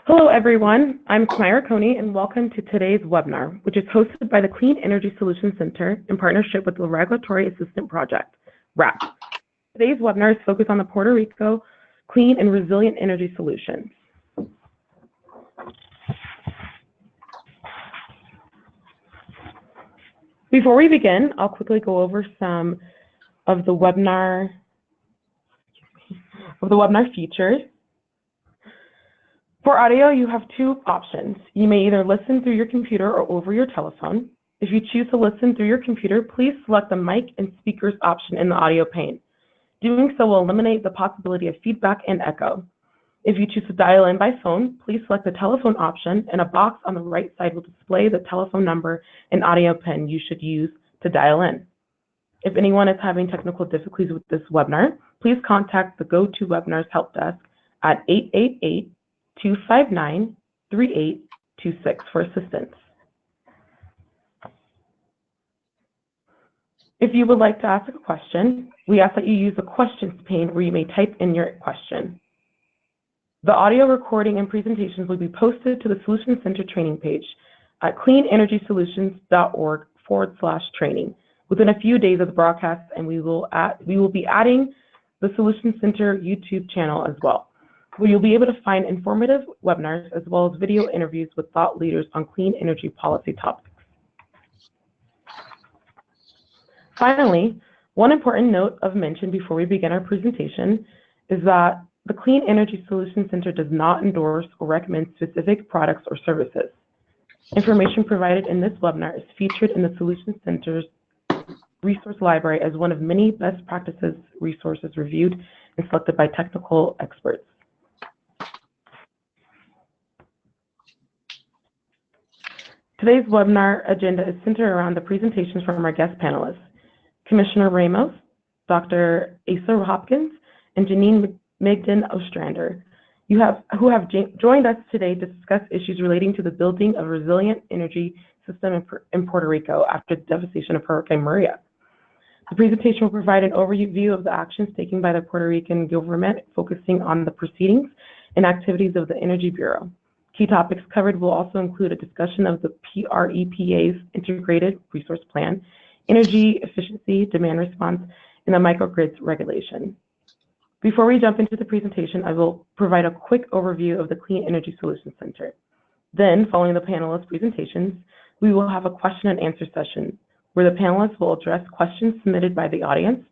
Hello, everyone. I'm Smira Coney, and welcome to today's webinar, which is hosted by the Clean Energy Solutions Center in partnership with the Regulatory Assistance Project, RAP. Today's webinar is focused on the Puerto Rico Clean and Resilient Energy Solutions. Before we begin, I'll quickly go over some of the webinar features. For audio, you have two options. You may either listen through your computer or over your telephone. If you choose to listen through your computer, please select the mic and speakers option in the audio pane. Doing so will eliminate the possibility of feedback and echo. If you choose to dial in by phone, please select the telephone option, and a box on the right side will display the telephone number and audio pin you should use to dial in. If anyone is having technical difficulties with this webinar, please contact the GoToWebinars help desk at 888-259-3826 for assistance. If you would like to ask a question, we ask that you use the questions pane where you may type in your question. The audio recording and presentations will be posted to the Solutions Center training page at cleanenergysolutions.org/training within a few days of the broadcast, and we will be adding the Solutions Center YouTube channel as well, where you'll be able to find informative webinars as well as video interviews with thought leaders on clean energy policy topics. Finally, one important note of mention before we begin our presentation is that the Clean Energy Solutions Center does not endorse or recommend specific products or services. Information provided in this webinar is featured in the Solutions Center's resource library as one of many best practices resources reviewed and selected by technical experts. Today's webinar agenda is centered around the presentations from our guest panelists, Commissioner Ramos, Dr. Asa Hopkins, and Janine Migden Ostrander, who have joined us today to discuss issues relating to the building of a resilient energy system in Puerto Rico after the devastation of Hurricane Moorea. The presentation will provide an overview of the actions taken by the Puerto Rican government, focusing on the proceedings and activities of the Energy Bureau. Key topics covered will also include a discussion of the PREPA's Integrated Resource Plan, energy efficiency, demand response, and the microgrids regulation. Before we jump into the presentation, I will provide a quick overview of the Clean Energy Solutions Center. Then, following the panelists' presentations, we will have a question and answer session where the panelists will address questions submitted by the audience.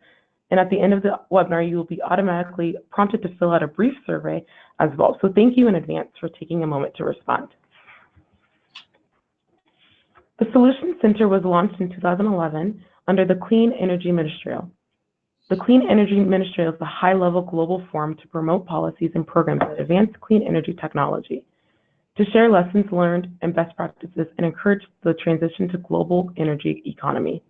And at the end of the webinar, you will be automatically prompted to fill out a brief survey as well. So thank you in advance for taking a moment to respond. The Solutions Center was launched in 2011 under the Clean Energy Ministerial. The Clean Energy Ministerial is a high-level global forum to promote policies and programs that advance clean energy technology, to share lessons learned and best practices, and encourage the transition to global energy economy.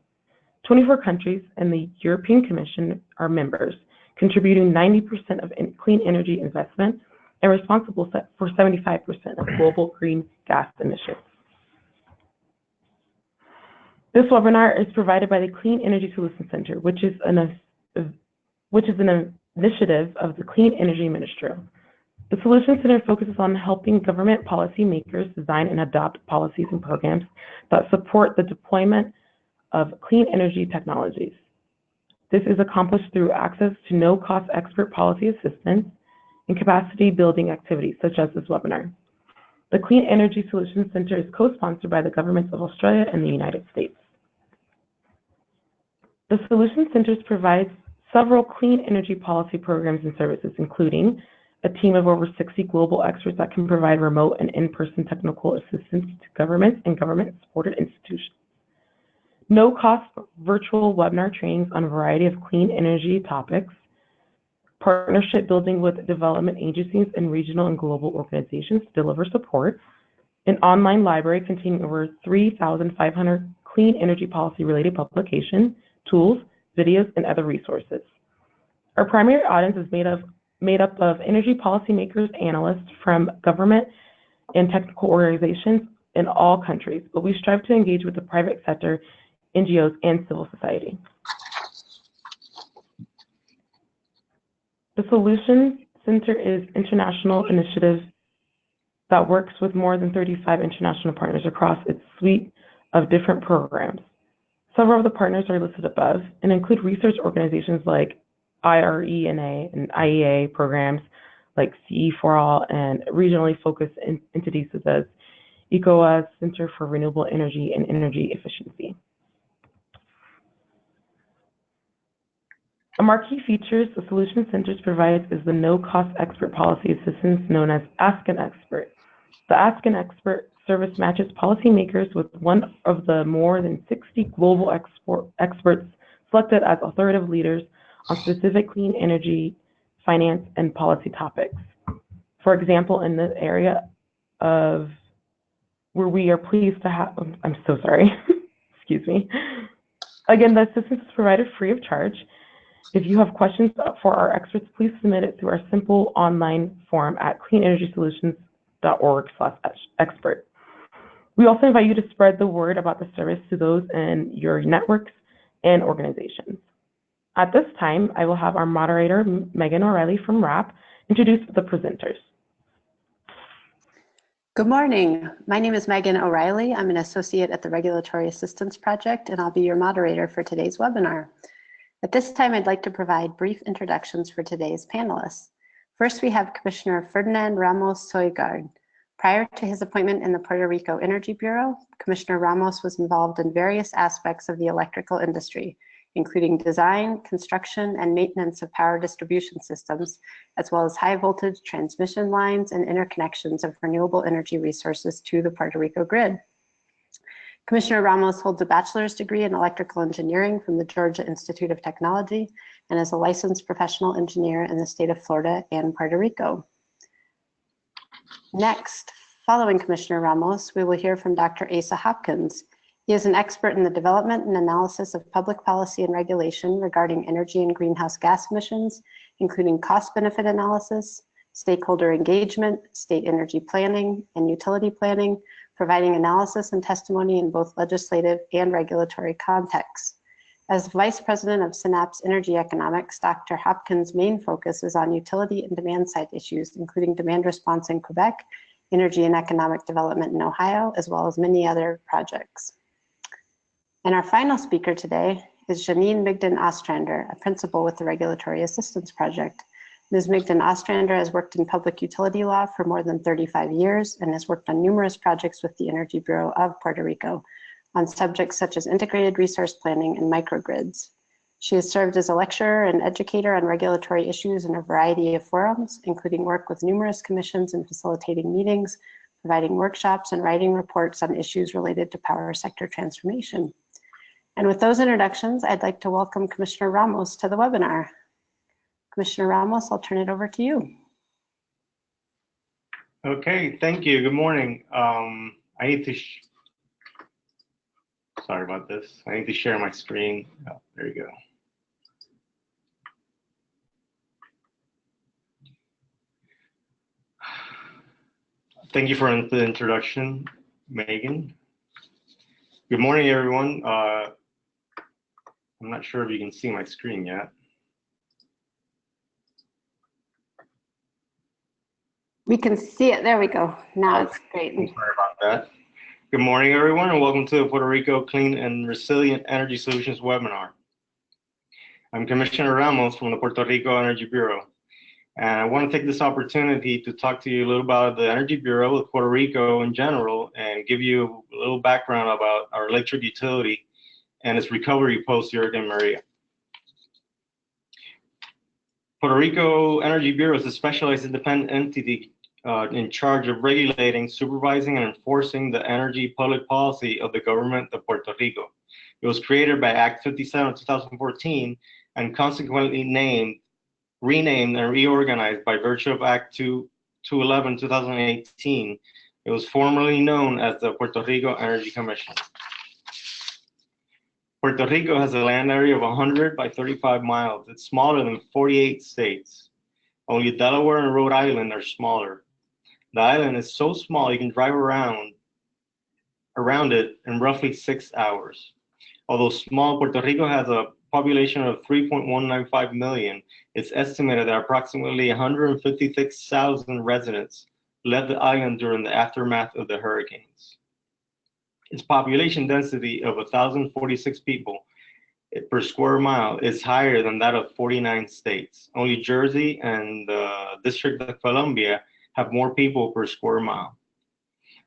24 countries and the European Commission are members, contributing 90% of clean energy investment and responsible for 75% of global green gas emissions. This webinar is provided by the Clean Energy Solutions Center, which is an initiative of the Clean Energy Ministerial. The Solutions Center focuses on helping government policymakers design and adopt policies and programs that support the deployment of clean energy technologies. This is accomplished through access to no-cost expert policy assistance and capacity building activities such as this webinar. The Clean Energy Solutions Center is co-sponsored by the governments of Australia and the United States. The Solutions Center provides several clean energy policy programs and services, including a team of over 60 global experts that can provide remote and in-person technical assistance to governments and government-supported institutions. No-cost virtual webinar trainings on a variety of clean energy topics, partnership building with development agencies and regional and global organizations to deliver support, an online library containing over 3,500 clean energy policy-related publications, tools, videos, and other resources. Our primary audience is made up of energy policymakers, analysts from government and technical organizations in all countries, but we strive to engage with the private sector, NGOs, and civil society. The Solutions Center is international initiative that works with more than 35 international partners across its suite of different programs. Several of the partners are listed above and include research organizations like IRENA and IEA programs like CE4All and regionally focused entities such as ECOWAS, Center for Renewable Energy and Energy Efficiency. A marquee feature the Solution Centers provides is the no-cost expert policy assistance known as Ask an Expert. The Ask an Expert service matches policymakers with one of the more than 60 global experts selected as authoritative leaders on specific clean energy, finance, and policy topics. For example, in the area of where we are pleased to have, I'm so sorry, excuse me. Again, the assistance is provided free of charge. If you have questions for our experts, please submit it through our simple online form at cleanenergysolutions.org/expert. We also invite you to spread the word about the service to those in your networks and organizations. At this time, I will have our moderator, Megan O'Reilly from RAP, introduce the presenters. Good morning. My name is Megan O'Reilly. I'm an associate at the Regulatory Assistance Project, and I'll be your moderator for today's webinar. At this time, I'd like to provide brief introductions for today's panelists. First, we have Commissioner Ferdinand Ramos Soigard. Prior to his appointment in the Puerto Rico Energy Bureau, Commissioner Ramos was involved in various aspects of the electrical industry, including design, construction, and maintenance of power distribution systems, as well as high voltage transmission lines and interconnections of renewable energy resources to the Puerto Rico grid. Commissioner Ramos holds a bachelor's degree in electrical engineering from the Georgia Institute of Technology and is a licensed professional engineer in the state of Florida and Puerto Rico. Next, following Commissioner Ramos, we will hear from Dr. Asa Hopkins. He is an expert in the development and analysis of public policy and regulation regarding energy and greenhouse gas emissions, including cost-benefit analysis, stakeholder engagement, state energy planning, and utility planning, providing analysis and testimony in both legislative and regulatory contexts. As Vice President of Synapse Energy Economics, Dr. Hopkins' main focus is on utility and demand-side issues, including demand response in Quebec, energy and economic development in Ohio, as well as many other projects. And our final speaker today is Janine Migden-Ostrander, a principal with the Regulatory Assistance Project. Ms. Migden-Ostrander has worked in public utility law for more than 35 years and has worked on numerous projects with the Energy Bureau of Puerto Rico on subjects such as integrated resource planning and microgrids. She has served as a lecturer and educator on regulatory issues in a variety of forums, including work with numerous commissions and facilitating meetings, providing workshops, and writing reports on issues related to power sector transformation. And with those introductions, I'd like to welcome Commissioner Ramos to the webinar. Commissioner Ramos, I'll turn it over to you. Okay, thank you. Good morning. I need to, sorry about this. I need to share my screen. Oh, there you go. Thank you for the introduction, Megan. Good morning, everyone. I'm not sure if you can see my screen yet. We can see it. There we go. Now it's great. Sorry about that. Good morning, everyone, and welcome to the Puerto Rico Clean and Resilient Energy Solutions webinar. I'm Commissioner Ramos from the Puerto Rico Energy Bureau, and I want to take this opportunity to talk to you a little about the Energy Bureau of Puerto Rico in general and give you a little background about our electric utility and its recovery post-Hurricane Moorea. Puerto Rico Energy Bureau is a specialized independent entity in charge of regulating, supervising, and enforcing the energy public policy of the government of Puerto Rico. It was created by Act 57 of 2014 and consequently renamed and reorganized by virtue of Act 211 2018. It was formerly known as the Puerto Rico Energy Commission. Puerto Rico has a land area of 100 by 35 miles. It's smaller than 48 states. Only Delaware and Rhode Island are smaller. The island is so small you can drive around it in roughly 6 hours. Although small, Puerto Rico has a population of 3.195 million. It's estimated that approximately 156,000 residents left the island during the aftermath of the hurricanes. Its population density of 1,046 people per square mile is higher than that of 49 states. Only Jersey and the District of Columbia have more people per square mile.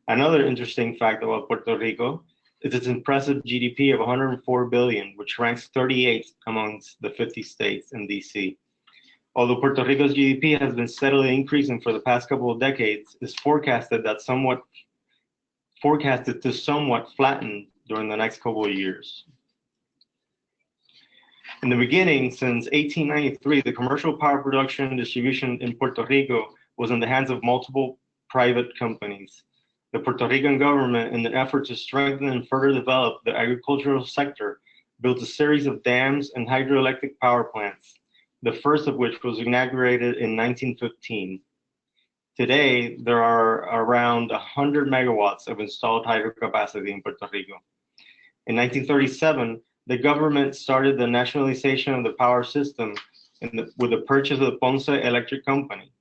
Another interesting fact about Puerto Rico is its impressive GDP of 104 billion, which ranks 38th amongst the 50 states in DC. Although Puerto Rico's GDP has been steadily increasing for the past couple of decades, it's forecasted to somewhat flatten during the next couple of years. In the beginning, since 1893, the commercial power production and distribution in Puerto Rico was in the hands of multiple private companies. The Puerto Rican government, in an effort to strengthen and further develop the agricultural sector, built a series of dams and hydroelectric power plants, the first of which was inaugurated in 1915. Today, there are around 100 megawatts of installed hydro capacity in Puerto Rico. In 1937, the government started the nationalization of the power system with the purchase of the Ponce Electric Company.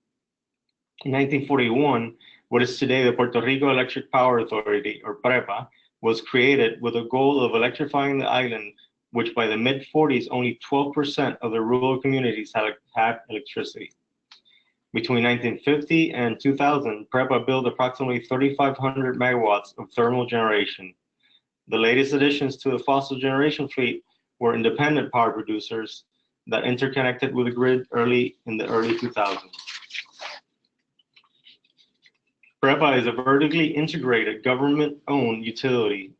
In 1941, what is today the Puerto Rico Electric Power Authority, or PREPA, was created with a goal of electrifying the island, which by the mid-40s, only 12% of the rural communities had electricity. Between 1950 and 2000, PREPA built approximately 3,500 megawatts of thermal generation. The latest additions to the fossil generation fleet were independent power producers that interconnected with the grid in the early 2000s. PREPA is a vertically integrated government-owned utility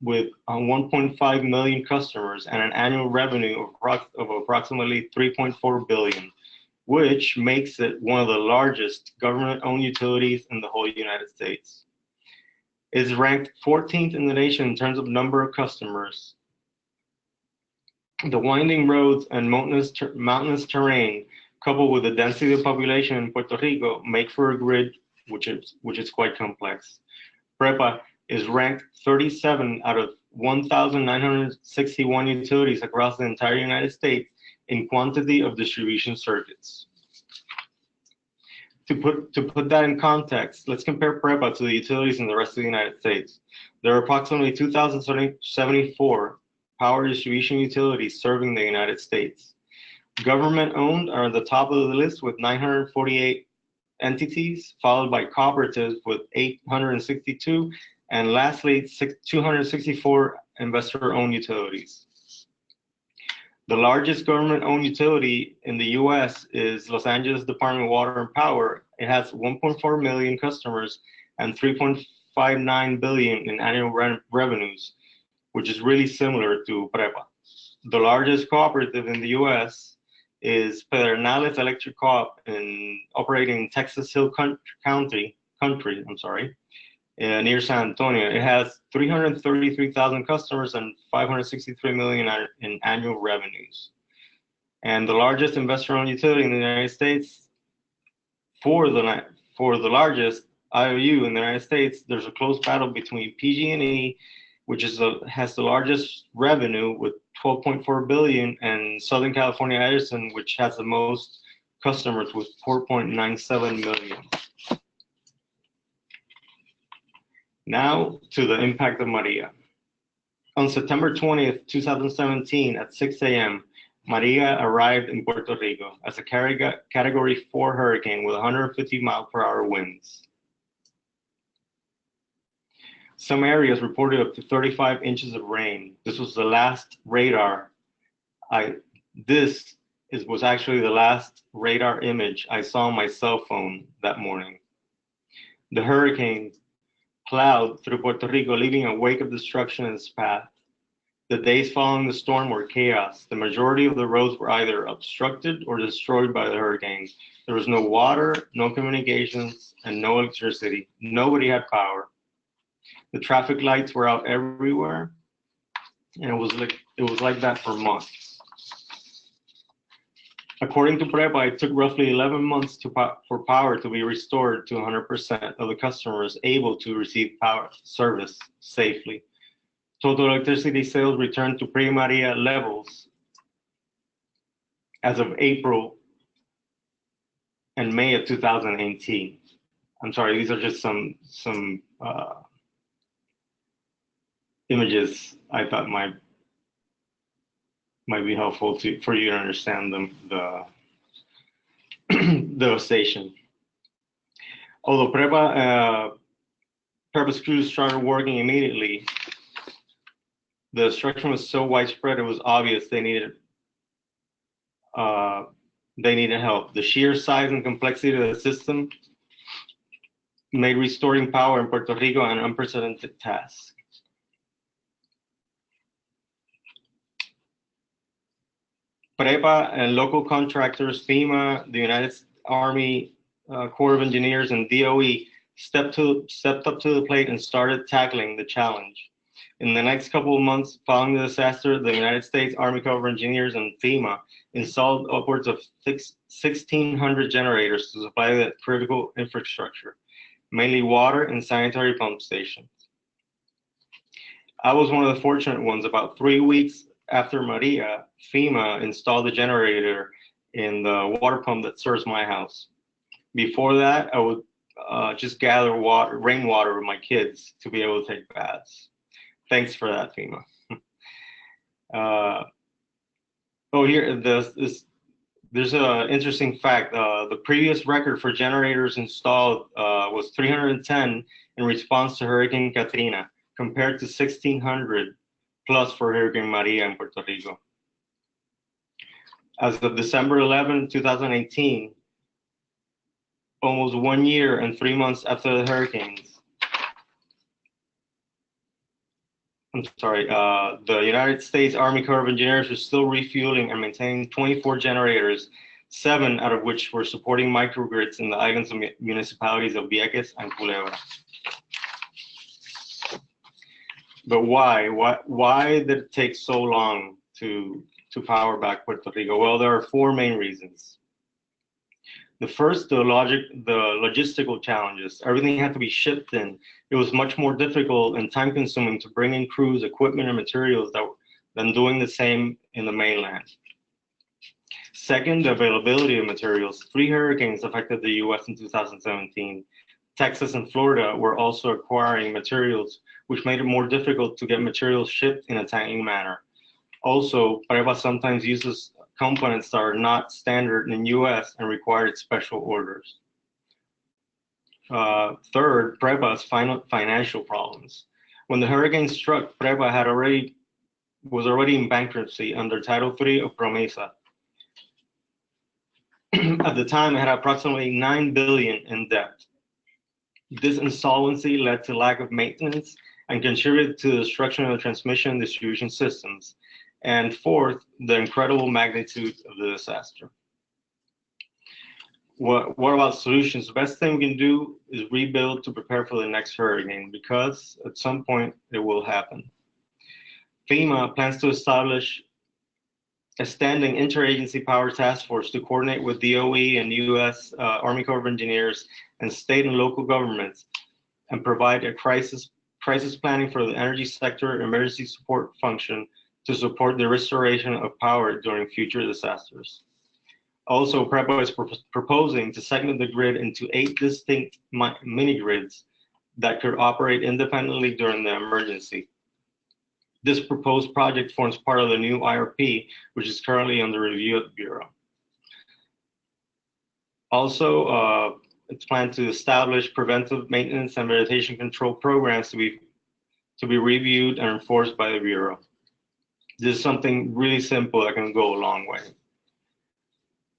with 1.5 million customers and an annual revenue of approximately 3.4 billion, which makes it one of the largest government-owned utilities in the whole United States. It is ranked 14th in the nation in terms of number of customers. The winding roads and mountainous terrain, coupled with the density of population in Puerto Rico, make for a grid which is quite complex. PREPA is ranked 37 out of 1,961 utilities across the entire United States in quantity of distribution circuits. To put that in context, let's compare PREPA to the utilities in the rest of the United States. There are approximately 2,074 power distribution utilities serving the United States. Government-owned are at the top of the list with 948 entities, followed by cooperatives with 862, and lastly, 264 investor-owned utilities. The largest government-owned utility in the U.S. is Los Angeles Department of Water and Power. It has 1.4 million customers and 3.59 billion in annual revenues, which is really similar to PREPA. The largest cooperative in the U.S. is Ferdinand Electric Co-op, operating in Texas Hill Country, near San Antonio. It has 333,000 customers and 563 million in annual revenues. And the largest investor-owned utility in the United States, for the largest IOU in the United States, there's a close battle between PG&E, which has the largest revenue with 12.4 billion, and Southern California Edison, which has the most customers with 4.97 million. Now to the impact of Maria. On September 20th, 2017 at 6 a.m., Maria arrived in Puerto Rico as a Category 4 hurricane with 150 mile-per-hour winds. Some areas reported up to 35 inches of rain. This was the last radar. Was actually the last radar image I saw on my cell phone that morning. The hurricane plowed through Puerto Rico, leaving a wake of destruction in its path. The days following the storm were chaos. The majority of the roads were either obstructed or destroyed by the hurricane. There was no water, no communications, and no electricity. Nobody had power. The traffic lights were out everywhere, and it was like that for months. According to PREPA, it took roughly 11 months for power to be restored to 100% of the customers able to receive power service safely. Total electricity sales returned to pre-Maria levels as of April and May of 2018. I'm sorry, these are just some images I thought might be helpful for you to understand the devastation. Although PREPA's crews started working immediately, the destruction was so widespread it was obvious they needed help. The sheer size and complexity of the system made restoring power in Puerto Rico an unprecedented task. PREPA and local contractors, FEMA, the United Army Corps of Engineers, and DOE stepped up to the plate and started tackling the challenge. In the next couple of months following the disaster, the United States Army Corps of Engineers and FEMA installed upwards of 1,600 generators to supply the critical infrastructure, mainly water and sanitary pump stations. I was one of the fortunate ones. About 3 weeks after Maria, FEMA installed a generator in the water pump that serves my house. Before that, I would just gather rainwater with my kids to be able to take baths. Thanks for that, FEMA. There's an interesting fact. The previous record for generators installed was 310 in response to Hurricane Katrina, compared to 1,600 plus for Hurricane Maria in Puerto Rico. As of December 11, 2018, almost 1 year and 3 months after the hurricanes, the United States Army Corps of Engineers was still refueling and maintaining 24 generators, 7 out of which were supporting microgrids in the islands of municipalities of Vieques and Culebra. But why? Why did it take so long to power back Puerto Rico? Well, there are 4 main reasons. The first, the logistical challenges. Everything had to be shipped in. It was much more difficult and time-consuming to bring in crews, equipment, and materials than doing the same in the mainland. Second, the availability of materials. 3 hurricanes affected the U.S. in 2017. Texas and Florida were also acquiring materials, which made it more difficult to get materials shipped in a timely manner. Also, PREPA sometimes uses components that are not standard in the U.S. and required special orders. Third, PREPA's financial problems. When the hurricane struck, PREPA was already in bankruptcy under Title III of PROMESA. At the time, it had approximately $9 billion in debt. This insolvency led to lack of maintenance and contributed to the destruction of the transmission and distribution systems. And fourth, the incredible magnitude of the disaster. What about solutions? The best thing we can do is rebuild to prepare for the next hurricane, because at some point it will happen. FEMA plans to establish a standing interagency power task force to coordinate with DOE and U.S. Army Corps of Engineers and state and local governments, and provide a crisis planning for the energy sector emergency support function to support the restoration of power during future disasters. Also, PREPA is proposing to segment the grid into 8 distinct mini-grids that could operate independently during the emergency. This proposed project forms part of the new IRP, which is currently under review at the Bureau. Also, it's planned to establish preventive maintenance and vegetation control programs to be reviewed and enforced by the Bureau. This is something really simple that can go a long way.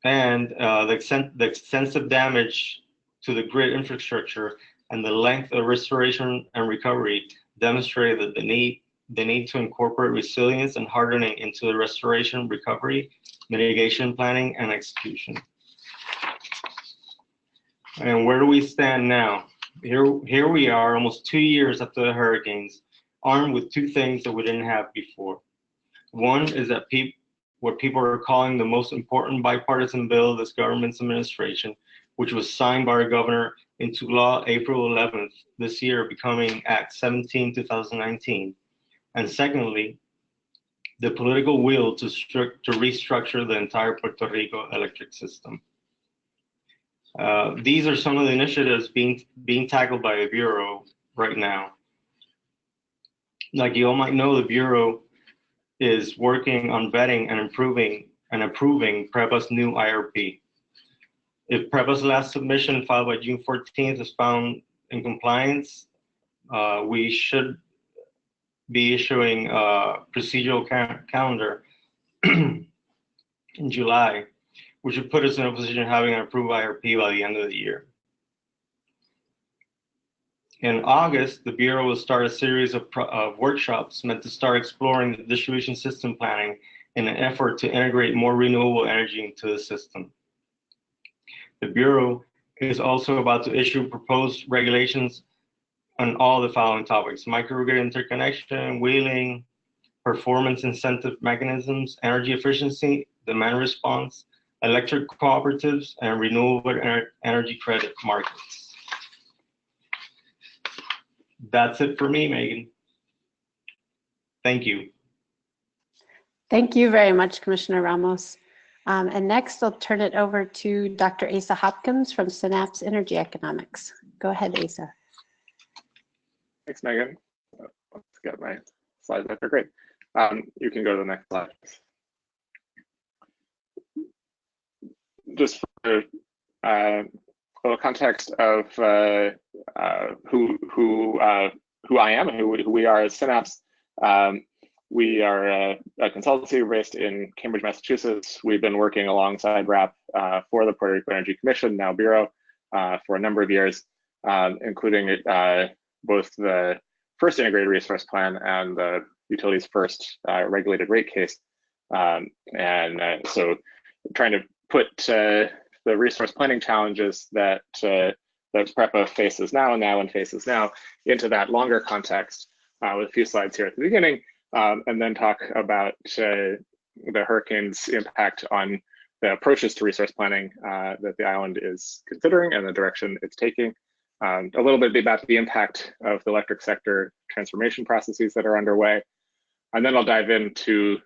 And the extensive damage to the grid infrastructure and the length of restoration and recovery demonstrated that the need to incorporate resilience and hardening into the restoration, recovery, mitigation planning, and execution. And where do we stand now? Here we are, almost 2 years after the hurricanes, armed with 2 things that we didn't have before. One is that what people are calling the most important bipartisan bill of this government's administration, which was signed by our governor into law April 11th this year, becoming Act 17, 2019. And secondly, the political will to restructure the entire Puerto Rico electric system. These are some of the initiatives being tackled by the Bureau right now. Like you all might know, the Bureau is working on vetting and approving PREPA's new IRP. If PREPA's last submission filed by June 14th is found in compliance, we should be issuing a procedural calendar in July, which would put us in a position of having an approved IRP by the end of the year. In August, the Bureau will start a series of workshops meant to start exploring the distribution system planning in an effort to integrate more renewable energy into the system. The Bureau is also about to issue proposed regulations on all the following topics: microgrid interconnection, wheeling, performance incentive mechanisms, energy efficiency, demand response, electric cooperatives, and renewable energy credit markets. That's it for me, Megan. Thank you. Thank you very much, Commissioner Ramos. And next, I'll turn it over to Dr. Asa Hopkins from Synapse Energy Economics. Go ahead, Asa. Thanks, Megan. Let's get my slides up. They're great. You can go to the next slide. Just for a little context of who I am and who we are as Synapse. We are a consultancy based in Cambridge, Massachusetts. We've been working alongside RAP for the Puerto Rico Energy Commission, now Bureau, for a number of years, including both the first integrated resource plan and the utility's first regulated rate case. So trying to put the resource planning challenges that PREPA faces now and faces now into that longer context with a few slides here at the beginning, and then talk about the hurricane's impact on the approaches to resource planning that the island is considering and the direction it's taking. A little bit about the impact of the electric sector transformation processes that are underway. And then I'll dive into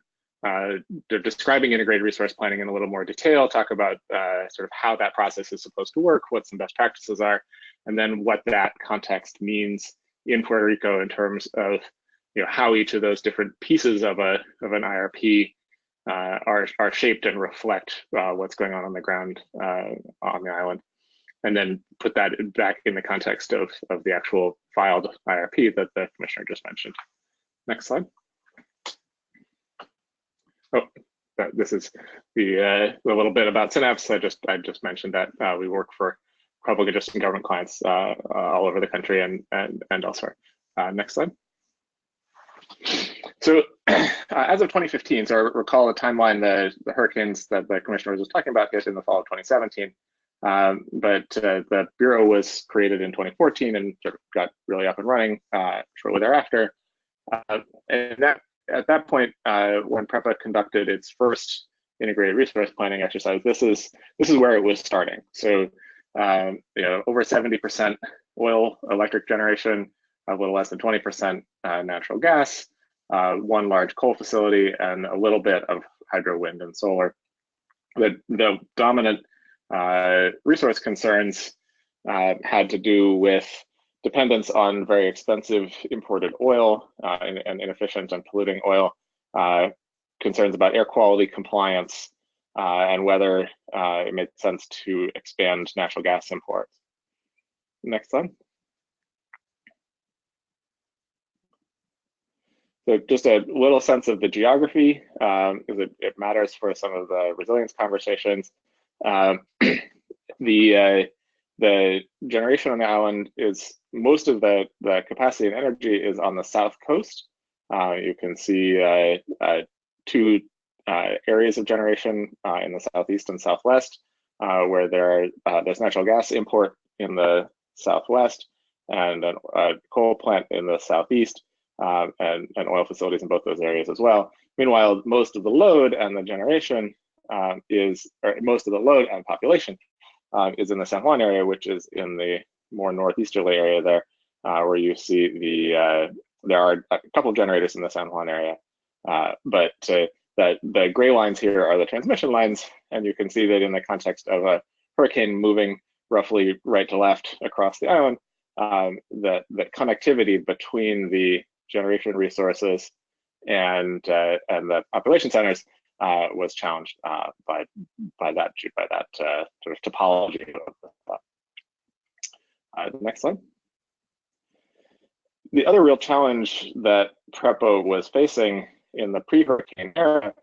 describing integrated resource planning in a little more detail, talk about sort of how that process is supposed to work, what some best practices are, and then what that context means in Puerto Rico in terms of how each of those different pieces of an IRP are shaped and reflect what's going on the ground on the island, and then put that back in the context of the actual filed IRP that the commissioner just mentioned. Next slide. Oh, this is the little bit about Synapse. I just mentioned that we work for public and just government clients all over the country and elsewhere. Next slide. So as of 2015, so I recall the timeline, the hurricanes that the commissioner was talking about hit in the fall of 2017. But the Bureau was created in 2014 and sort of got really up and running shortly thereafter. And at that point, when PREPA conducted its first integrated resource planning exercise, this is where it was starting. So over 70% oil electric generation, a little less than 20% natural gas, one large coal facility, and a little bit of hydro, wind, and solar. The dominant resource concerns had to do with dependence on very expensive imported oil and inefficient and polluting oil, concerns about air quality compliance, and whether it made sense to expand natural gas imports. Next slide. So just a little sense of the geography, because it matters for some of the resilience conversations. The generation on the island is, most of the capacity and energy is on the south coast. You can see two areas of generation in the southeast and southwest, where there's natural gas import in the southwest and a coal plant in the southeast, and oil facilities in both those areas as well. Meanwhile, most of the load and the generation most of the load and population is in the San Juan area, which is in the more northeasterly area there, where you see there are a couple of generators in the San Juan area, but the gray lines here are the transmission lines, and you can see that in the context of a hurricane moving roughly right to left across the island, that connectivity between the generation resources and the population centers was challenged by that sort of topology. Next slide. The other real challenge that PREPA was facing in the pre-hurricane era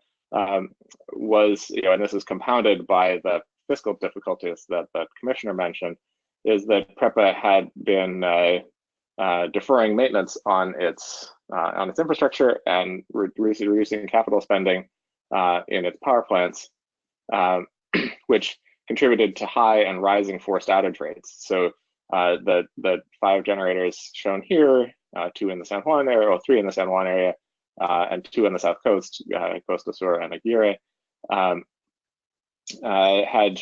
was, and this is compounded by the fiscal difficulties that the commissioner mentioned, is that PREPA had been deferring maintenance on its infrastructure and reducing capital spending in its power plants, which contributed to high and rising forced outage rates. So the 5 generators shown here, 2 in the San Juan area, or 3 in the San Juan area, and 2 on the south coast, Costa Sur and Aguirre, had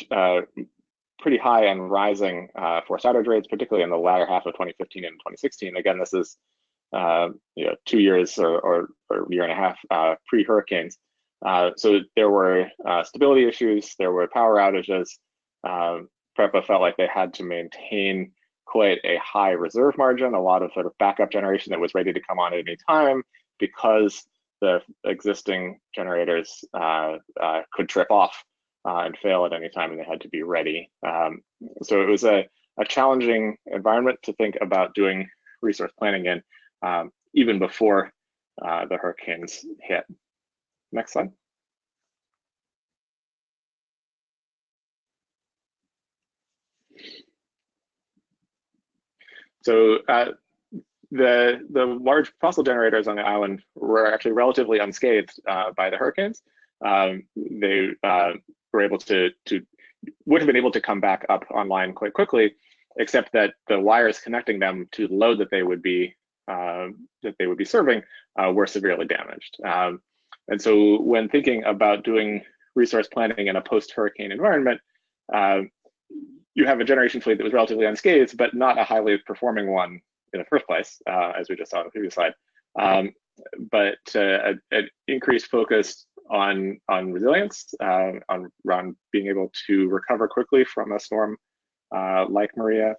pretty high and rising forced outage rates, particularly in the latter half of 2015 and 2016. Again, this is 2 years or year and a half pre-hurricanes. So there were stability issues, there were power outages. PREPA felt like they had to maintain quite a high reserve margin, a lot of sort of backup generation that was ready to come on at any time, because the existing generators could trip off and fail at any time, and they had to be ready. So it was a challenging environment to think about doing resource planning in, even before the hurricanes hit. Next slide. So the large fossil generators on the island were actually relatively unscathed by the hurricanes. They were able would have been able to come back up online quite quickly, except that the wires connecting them to the load that they would be serving were severely damaged. And so when thinking about doing resource planning in a post-hurricane environment, you have a generation fleet that was relatively unscathed, but not a highly performing one in the first place, as we just saw in the previous slide. But an increased focus on resilience, on being able to recover quickly from a storm like Moorea.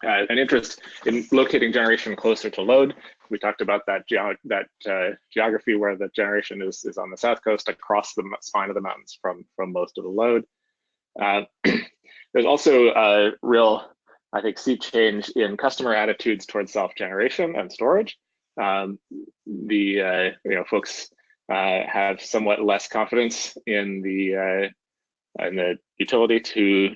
An interest in locating generation closer to load. We talked about that geography where the generation is on the south coast across the spine of the mountains from most of the load. There's also a real, I think, sea change in customer attitudes towards self-generation and storage. Folks have somewhat less confidence in the utility to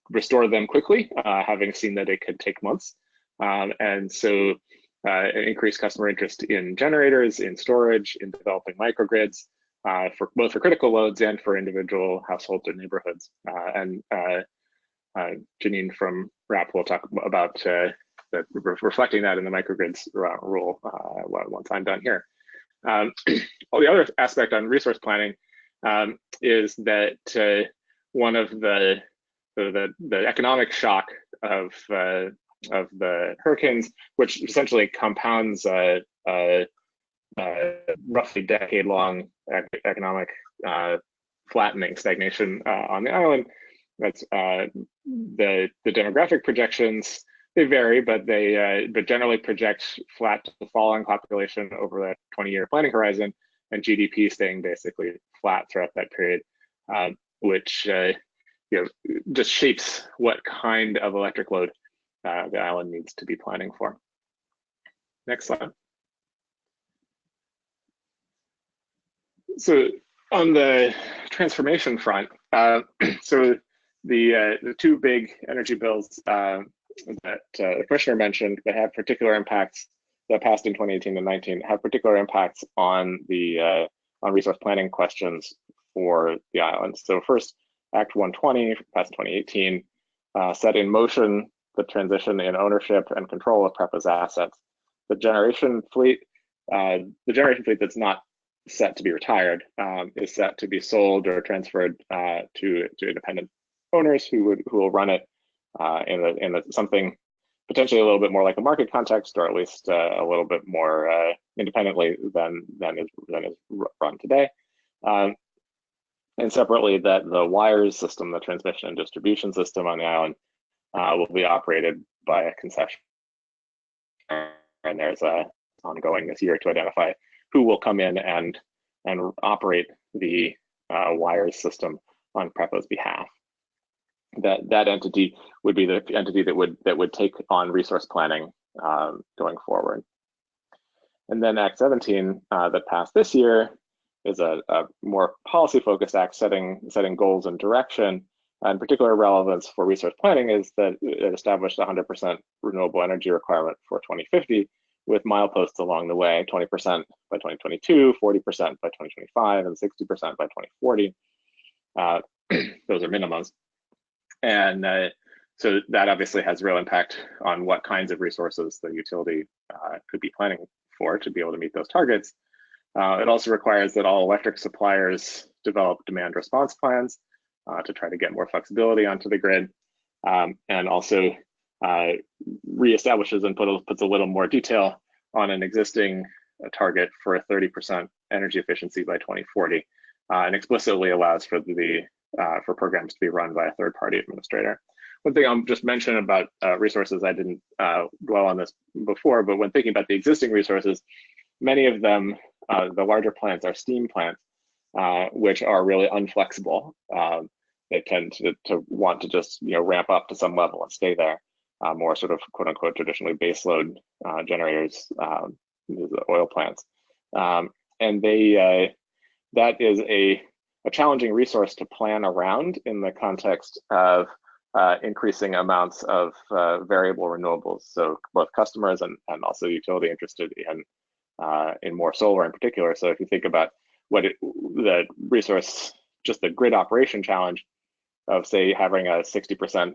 restore them quickly, having seen that it could take months. And so an increased customer interest in generators, in storage, in developing microgrids, for both for critical loads and for individual households or neighborhoods. And Janine from RAP will talk about reflecting that in the microgrids rule once I'm done here. The other aspect on resource planning is that one of the economic shock of the hurricanes, which essentially compounds roughly decade-long economic flattening, stagnation on the island. That's the demographic projections. They vary, but they generally project flat to falling population over the 20-year planning horizon, and GDP staying basically flat throughout that period, which just shapes what kind of electric load the island needs to be planning for. Next slide. So on the transformation front, so the 2 big energy bills that the commissioner mentioned that have particular impacts, that passed in 2018 and 19, have particular impacts on the on resource planning questions for the island. So first, Act 120, passed in 2018, set in motion the transition in ownership and control of PREPA's assets. The generation fleet that's not set to be retired is set to be sold or transferred to independent owners who will run it in something potentially a little bit more like a market context, or at least a little bit more independently than is run today. And separately, that the wires system, the transmission and distribution system on the island, will be operated by a concession. And there's a ongoing this year to identify who will come in and operate the wires system on PREPA's behalf. That entity would be the entity that would take on resource planning going forward. And then Act 17 that passed this year is a more policy-focused act setting goals and direction. And particular relevance for resource planning is that it established a 100% renewable energy requirement for 2050, with mileposts along the way: 20% by 2022, 40% by 2025, and 60% by 2040. Those are minimums. And so that obviously has real impact on what kinds of resources the utility could be planning for to be able to meet those targets. It also requires that all electric suppliers develop demand response plans to try to get more flexibility onto the grid, and also reestablishes and puts a little more detail on an existing target for a 30% energy efficiency by 2040, and explicitly allows for for programs to be run by a third-party administrator. One thing I'll just mention about resources, I didn't dwell on this before, but when thinking about the existing resources, many of them, the larger plants, are steam plants, which are really unflexible. They tend to want to just ramp up to some level and stay there. More sort of quote unquote traditionally baseload generators, oil plants, and that is a challenging resource to plan around in the context of increasing amounts of variable renewables. So both customers and also utility interested in more solar in particular. So if you think about the resource, just the grid operation challenge of, say, having a 60%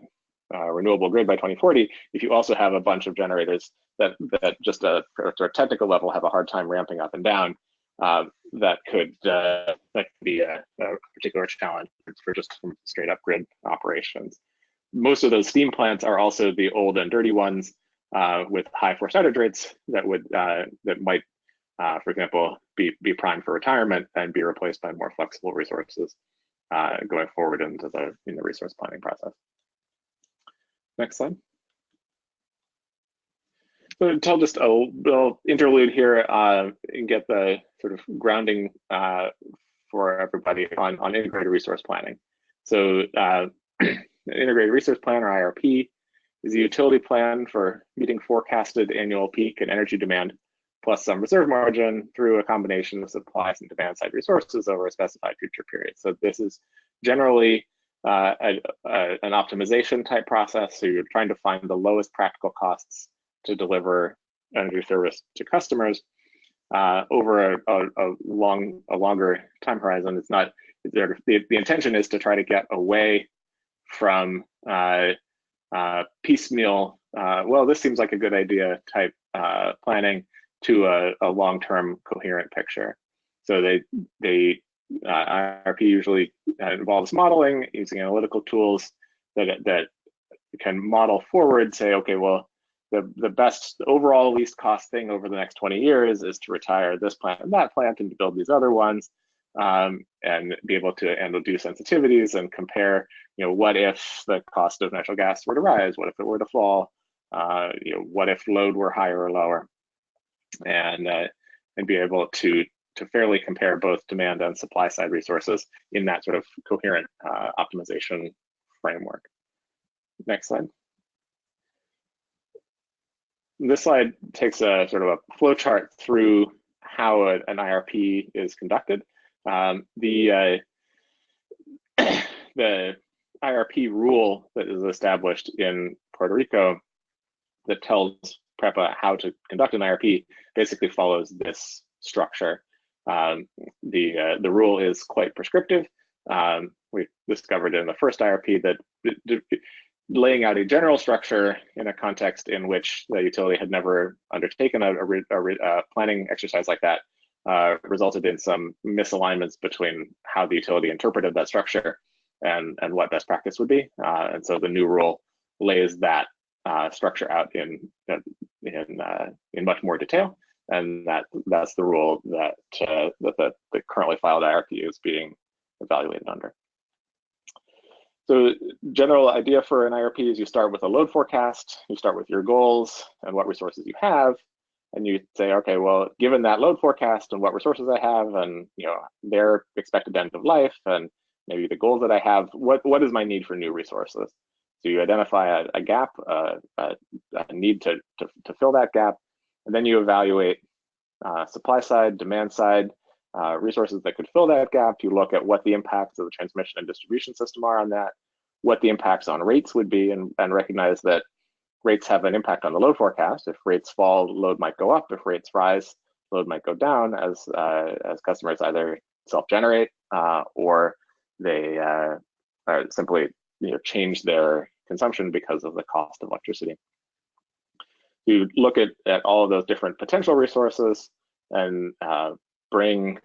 renewable grid by 2040, if you also have a bunch of generators that just at a technical level have a hard time ramping up and down, that could be a particular challenge for just straight up grid operations. Most of those steam plants are also the old and dirty ones with high forced outage rates that might, for example, be primed for retirement and be replaced by more flexible resources going forward in the resource planning process. Next slide. So to tell just a little interlude here and get the sort of grounding for everybody on integrated resource planning. So integrated resource plan, or IRP, is a utility plan for meeting forecasted annual peak and energy demand plus some reserve margin through a combination of supplies and demand side resources over a specified future period. So this is generally an optimization type process. So you're trying to find the lowest practical costs to deliver energy service to customers over a longer time horizon. It's not the intention is to try to get away from piecemeal, well, this seems like a good idea type planning to a long-term coherent picture. So IRP usually involves modeling using analytical tools that can model forward, say, okay, well, the best overall least cost thing over the next 20 years is to retire this plant and that plant and to build these other ones, and be able to do sensitivities and compare, what if the cost of natural gas were to rise? What if it were to fall? What if load were higher or lower? And be able to fairly compare both demand and supply side resources in that sort of coherent optimization framework. Next slide. This slide takes a sort of a flow chart through how an IRP is conducted. The IRP rule that is established in Puerto Rico that tells PREPA how to conduct an IRP basically follows this structure. The rule is quite prescriptive. We discovered in the first IRP that laying out a general structure in a context in which the utility had never undertaken a planning exercise like that resulted in some misalignments between how the utility interpreted that structure and what best practice would be. And so the new rule lays that structure out in much more detail, and that's the rule that the currently filed IRP is being evaluated under. So general idea for an IRP is you start with a load forecast, you start with your goals and what resources you have, and you say, okay, well, given that load forecast and what resources I have and their expected end of life and maybe the goals that I have, what is my need for new resources? So you identify a gap, a need to fill that gap, and then you evaluate supply side, demand side, resources that could fill that gap. You look at what the impacts of the transmission and distribution system are on that, what the impacts on rates would be, and recognize that rates have an impact on the load forecast. If rates fall, load might go up. If rates rise, load might go down as customers either self-generate or they simply change their consumption because of the cost of electricity. You look at all of those different potential resources and bring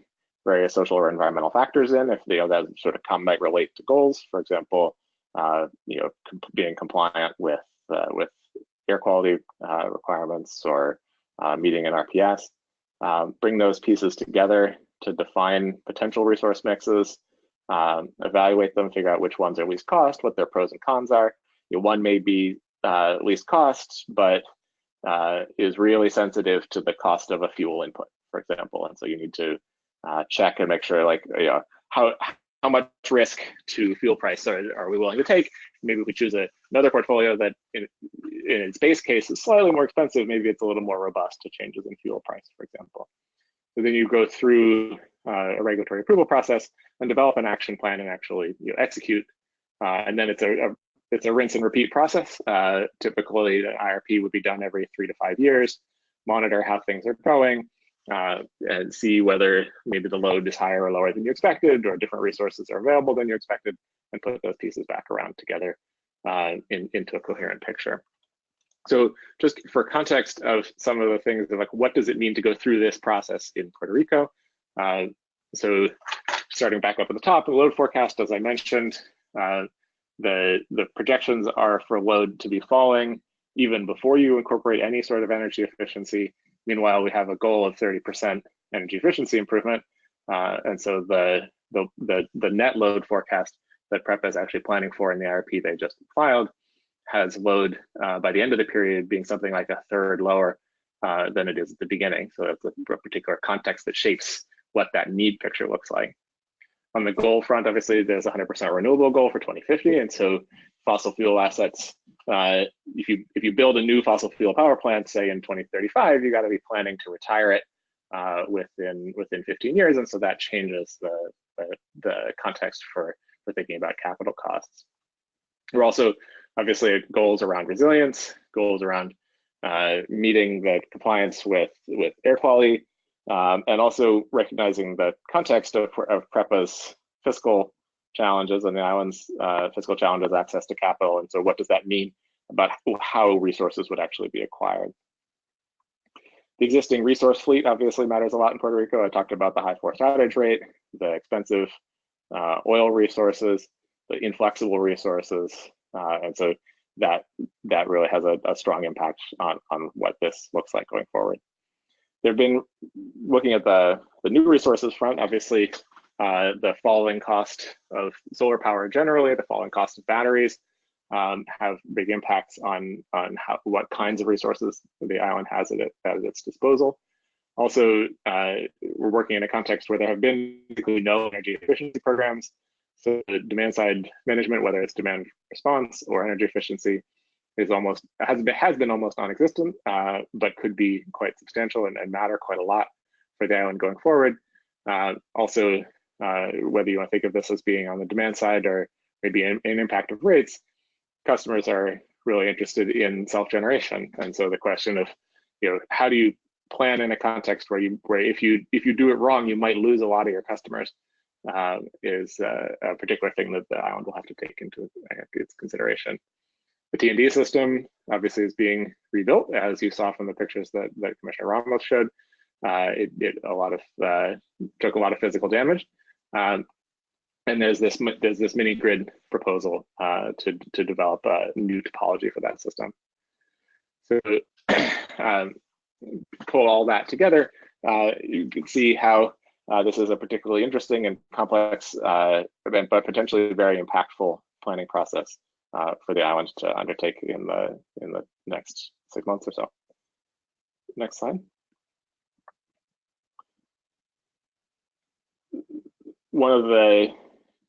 various social or environmental factors in if that sort of might relate to goals. For example, being compliant with air quality requirements or meeting an RPS. Bring those pieces together to define potential resource mixes, evaluate them, figure out which ones are least cost, what their pros and cons are. One may be least cost, but is really sensitive to the cost of a fuel input, for example. And so you need to check and make sure, how much risk to fuel price are we willing to take? Maybe we choose another portfolio that in its base case is slightly more expensive. Maybe it's a little more robust to changes in fuel price, for example. So then you go through a regulatory approval process and develop an action plan and actually execute. And then it's a rinse and repeat process. Typically, the IRP would be done every 3 to 5 years, monitor how things are going, and see whether maybe the load is higher or lower than you expected, or different resources are available than you expected, and put those pieces back around together into a coherent picture. So just for context of some of the things of what does it mean to go through this process in Puerto Rico? So starting back up at the top, the load forecast, as I mentioned, the projections are for load to be falling even before you incorporate any sort of energy efficiency. Meanwhile, we have a goal of 30% energy efficiency improvement. And so the net load forecast that PREPA is actually planning for in the IRP they just filed has load by the end of the period being something like a third lower than it is at the beginning. So that's a particular context that shapes what that need picture looks like. On the goal front, obviously, there's a 100% renewable goal for 2050. And so fossil fuel assets, if you build a new fossil fuel power plant, say in 2035, you got to be planning to retire it within 15 years. And so that changes the context for thinking about capital costs. We're also obviously goals around resilience, goals around meeting the compliance with air quality, and also recognizing the context of PREPA's fiscal challenges and the island's fiscal challenges, access to capital. And so what does that mean about how resources would actually be acquired? The existing resource fleet obviously matters a lot in Puerto Rico. I talked about the high forced outage rate, the expensive oil resources, the inflexible resources. And so that really has a strong impact on what this looks like going forward. They've been looking at the new resources front, obviously, the falling cost of solar power generally, the falling cost of batteries have big impacts on what kinds of resources the island has at its disposal. Also, we're working in a context where there have been basically no energy efficiency programs. So the demand side management, whether it's demand response or energy efficiency, has been almost non-existent, but could be quite substantial and matter quite a lot for the island going forward. Also, whether you want to think of this as being on the demand side or maybe an impact of rates, customers are really interested in self-generation. And so the question of, how do you plan in a context where if you do it wrong, you might lose a lot of your customers, is a particular thing that the island will have to take into its consideration. The T&D system obviously is being rebuilt, as you saw from the pictures that Commissioner Ramos showed. It did took a lot of physical damage, and there's this mini grid proposal to develop a new topology for that system. So pull all that together, you can see how this is a particularly interesting and complex, but potentially very impactful planning process for the island to undertake in the next 6 months or so. Next slide. One of the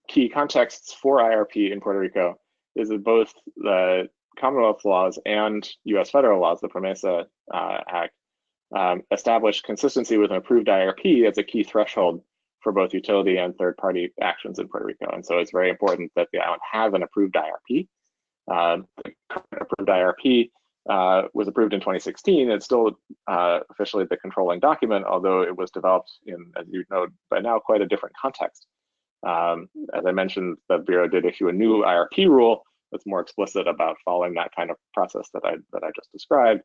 key contexts for IRP in Puerto Rico is that both the Commonwealth laws and US federal laws, the PROMESA Act, establish consistency with an approved IRP as a key threshold for both utility and third-party actions in Puerto Rico. And so it's very important that the island have an approved IRP. The approved IRP was approved in 2016. It's still officially the controlling document, although it was developed in, as you know by now, quite a different context. As I mentioned, the Bureau did issue a new IRP rule that's more explicit about following that kind of process that I just described.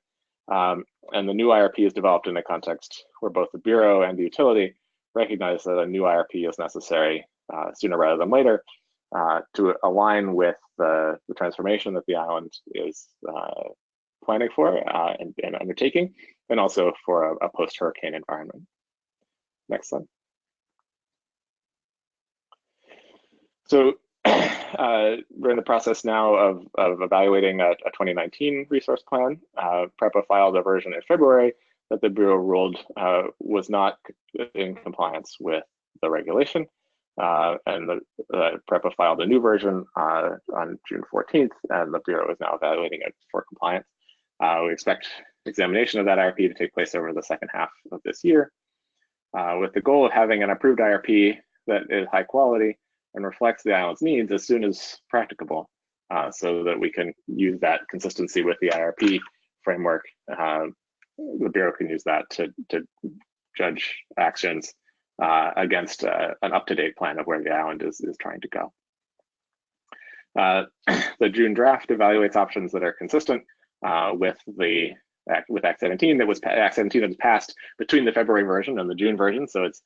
And the new IRP is developed in a context where both the Bureau and the utility recognize that a new IRP is necessary sooner rather than later to align with the transformation that the island is planning for and undertaking, and also for a post-hurricane environment. Next slide. So we're in the process now of evaluating a 2019 resource plan. PREPA filed a version in February that the Bureau ruled was not in compliance with the regulation. And the PREPA filed a new version on June 14th, and the Bureau is now evaluating it for compliance. We expect examination of that IRP to take place over the second half of this year, with the goal of having an approved IRP that is high quality and reflects the island's needs as soon as practicable, so that we can use that consistency with the IRP framework. The Bureau can use that to judge actions against an up-to-date plan of where the island is trying to go. The June draft evaluates options that are consistent with Act 17 that was passed between the February version and the June version. So it's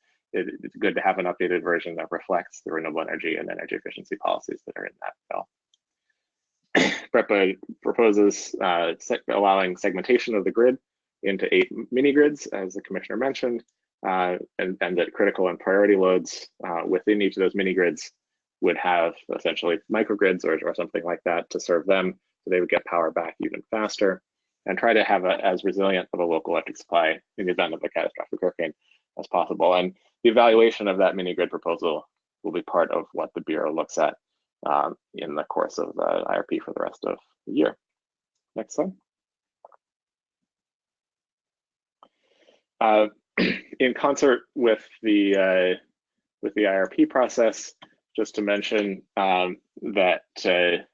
good to have an updated version that reflects the renewable energy and energy efficiency policies that are in that bill. PREPA proposes allowing segmentation of the grid into 8 mini grids, as the commissioner mentioned, and that critical and priority loads within each of those mini grids would have essentially microgrids or something like that to serve them, so they would get power back even faster, and try to have as resilient of a local electric supply in the event of a catastrophic hurricane as possible. And the evaluation of that mini grid proposal will be part of what the Bureau looks at in the course of the IRP for the rest of the year. Next slide. In concert with the IRP process, just to mention that the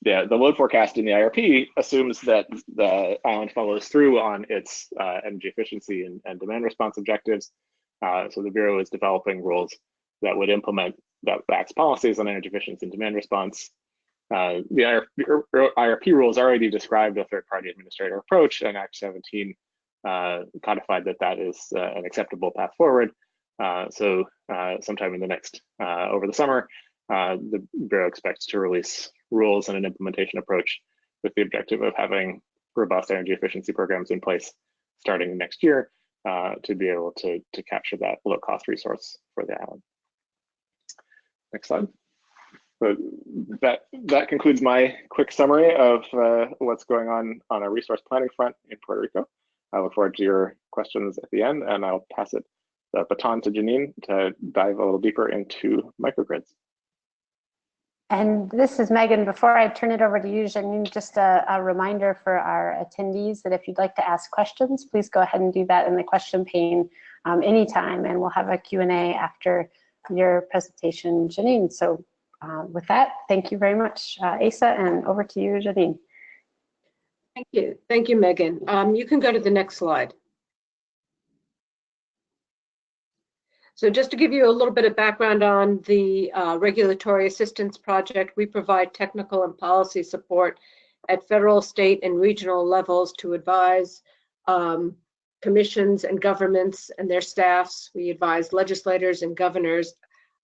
load forecast in the IRP assumes that the island follows through on its energy efficiency and demand response objectives. So the Bureau is developing rules that would implement that backs policies on energy efficiency and demand response. The IRP rules already described a third-party administrator approach, and Act 17 codified that is an acceptable path forward. So sometime in the next, over the summer, the Bureau expects to release rules and an implementation approach with the objective of having robust energy efficiency programs in place starting next year to be able to capture that low-cost resource for the island. Next slide. So that concludes my quick summary of what's going on a resource planning front in Puerto Rico. I look forward to your questions at the end, and I'll pass the baton to Janine to dive a little deeper into microgrids. And this is Megan. Before I turn it over to you, Janine, just a reminder for our attendees that if you'd like to ask questions, please go ahead and do that in the question pane anytime, and we'll have a Q&A after your presentation, Janine. So with that, thank you very much, Asa, and over to you, Janine. Thank you, Megan. You can go to the next slide. So just to give you a little bit of background on the Regulatory Assistance Project, we provide technical and policy support at federal, state, and regional levels to advise commissions and governments and their staffs. We advise legislators and governors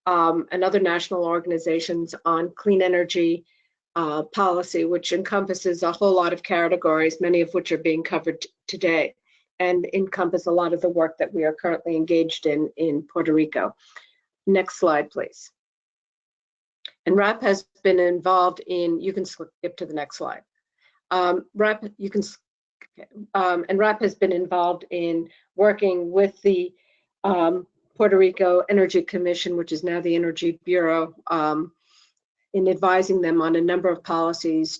and other national organizations on clean energy policy, which encompasses a whole lot of categories, many of which are being covered today. and encompass a lot of the work that we are currently engaged in Puerto Rico. Next slide, please. And RAP has been involved in, you can skip to the next slide. RAP has been involved in working with the Puerto Rico Energy Commission, which is now the Energy Bureau, in advising them on a number of policies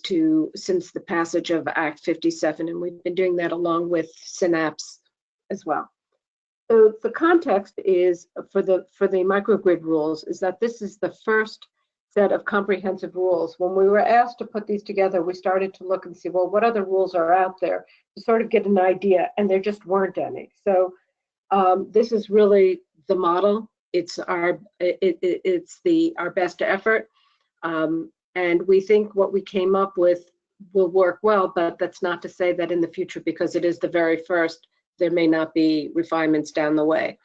since the passage of Act 57, and we've been doing that along with Synapse as well. So the context is for the microgrid rules is that this is the first set of comprehensive rules. When we were asked to put these together, we started to look and see, well, what other rules are out there to sort of get an idea, and there just weren't any. So this is really the model. It's our best effort. And we think what we came up with will work well, but that's not to say that in the future, because it is the very first, there may not be refinements down the way.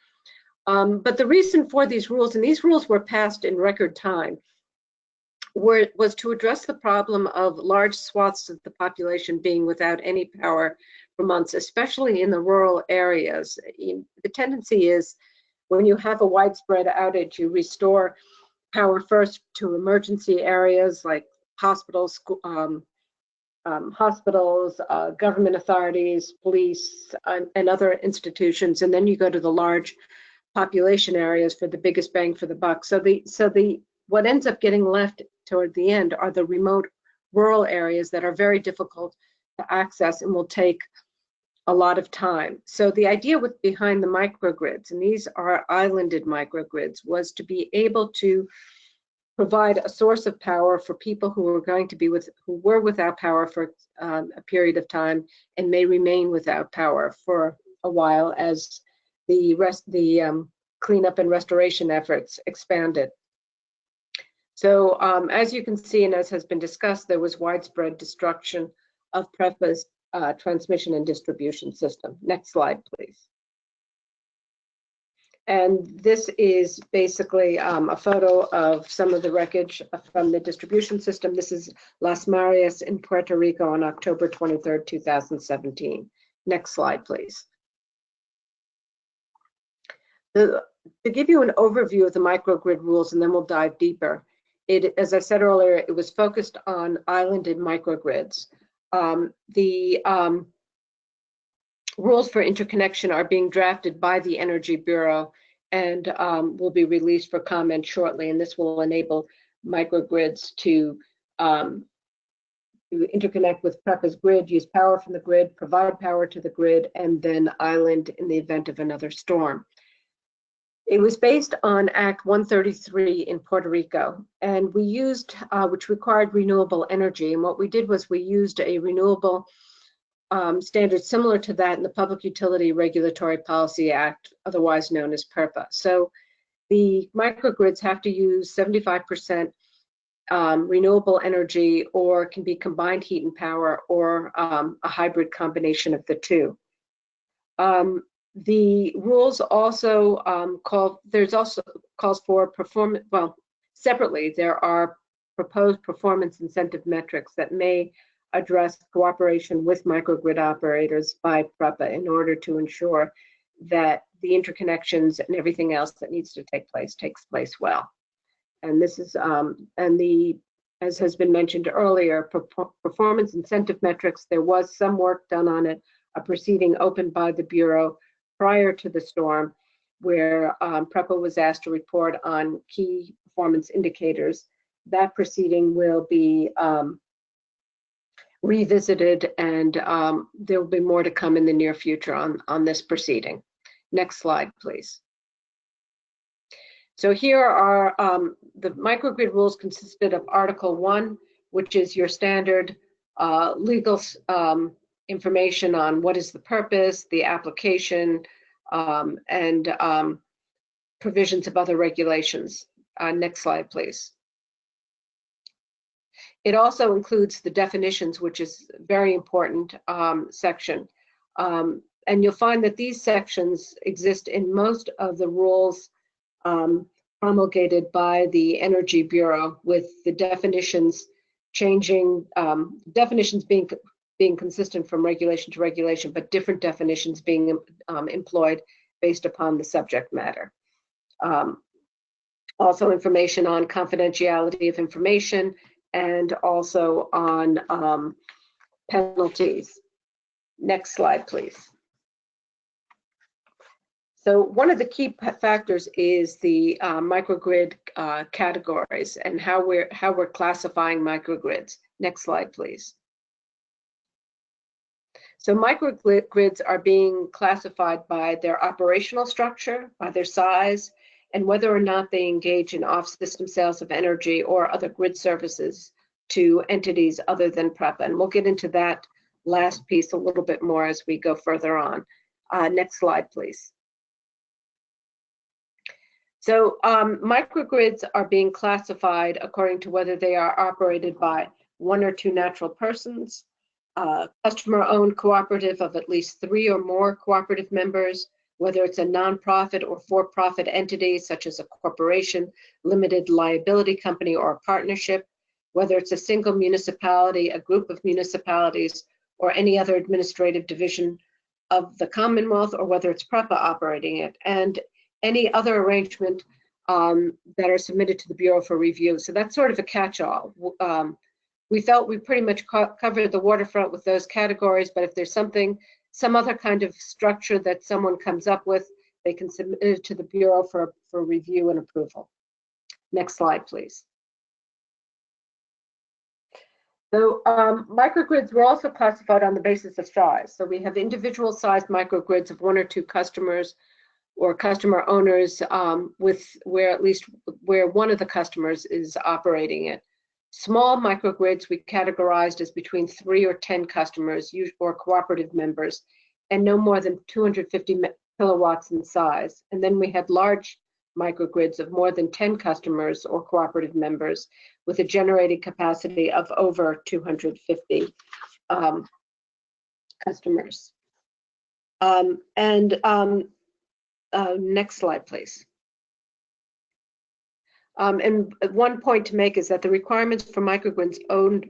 But the reason for these rules, and these rules were passed in record time, was to address the problem of large swaths of the population being without any power for months, especially in the rural areas. The tendency is when you have a widespread outage, you restore power first to emergency areas like hospitals, government authorities, police, and other institutions, and then you go to the large population areas for the biggest bang for the buck. So what ends up getting left toward the end are the remote rural areas that are very difficult to access and will take a lot of time. So the idea behind the microgrids, and these are islanded microgrids, was to be able to provide a source of power for people who were without power for a period of time and may remain without power for a while as the cleanup and restoration efforts expanded. So as you can see, and as has been discussed, there was widespread destruction of PREPA's transmission and distribution system. Next slide, please. And this is basically a photo of some of the wreckage from the distribution system. This is Las Marias in Puerto Rico on October 23rd, 2017. Next slide, please. To give you an overview of the microgrid rules, and then we'll dive deeper. As I said earlier, it was focused on islanded microgrids. The rules for interconnection are being drafted by the Energy Bureau and will be released for comment shortly, and this will enable microgrids to interconnect with PREPA's grid, use power from the grid, provide power to the grid, and then island in the event of another storm. It was based on Act 133 in Puerto Rico, and we used, which required renewable energy. And what we did was we used a renewable standard similar to that in the Public Utility Regulatory Policy Act, otherwise known as PURPA. So the microgrids have to use 75% renewable energy, or can be combined heat and power, or a hybrid combination of the two. The rules also calls for performance, well, separately, there are proposed performance incentive metrics that may address cooperation with microgrid operators by PREPA in order to ensure that the interconnections and everything else that needs to take place takes place well. And this is, as has been mentioned earlier, performance incentive metrics, there was some work done on it, a proceeding opened by the Bureau prior to the storm, where PREPA was asked to report on key performance indicators. That proceeding will be revisited, and there will be more to come in the near future on this proceeding. Next slide, please. So here are the microgrid rules consisted of Article 1, which is your standard legal information on what is the purpose, the application, and provisions of other regulations. Next slide, please. It also includes the definitions, which is a very important section. And you'll find that these sections exist in most of the rules promulgated by the Energy Bureau, with the definitions changing, definitions being being consistent from regulation to regulation, but different definitions being employed based upon the subject matter. Also information on confidentiality of information and also on penalties. Next slide, please. So one of the key factors is the microgrid categories and how we're classifying microgrids. Next slide, please. So microgrids are being classified by their operational structure, by their size, and whether or not they engage in off-system sales of energy or other grid services to entities other than PREPA. And we'll get into that last piece a little bit more as we go further on. Next slide, please. So microgrids are being classified according to whether they are operated by one or two natural persons, customer-owned cooperative of at least 3 or more cooperative members, whether it's a nonprofit or for-profit entity such as a corporation, limited liability company, or a partnership, whether it's a single municipality, a group of municipalities, or any other administrative division of the Commonwealth, or whether it's PREPA operating it, and any other arrangement that are submitted to the Bureau for review. So that's sort of a catch-all. We felt we pretty much covered the waterfront with those categories, but if there's some other kind of structure that someone comes up with, they can submit it to the Bureau for review and approval. Next slide, please. So microgrids were also classified on the basis of size. So we have individual sized microgrids of 1 or 2 customers or customer owners where one of the customers is operating it. Small microgrids we categorized as between 3 or 10 customers or cooperative members and no more than 250 kilowatts in size. And then we had large microgrids of more than 10 customers or cooperative members with a generating capacity of over 250 customers. Next slide, please. And one point to make is that the requirements for microgrids owned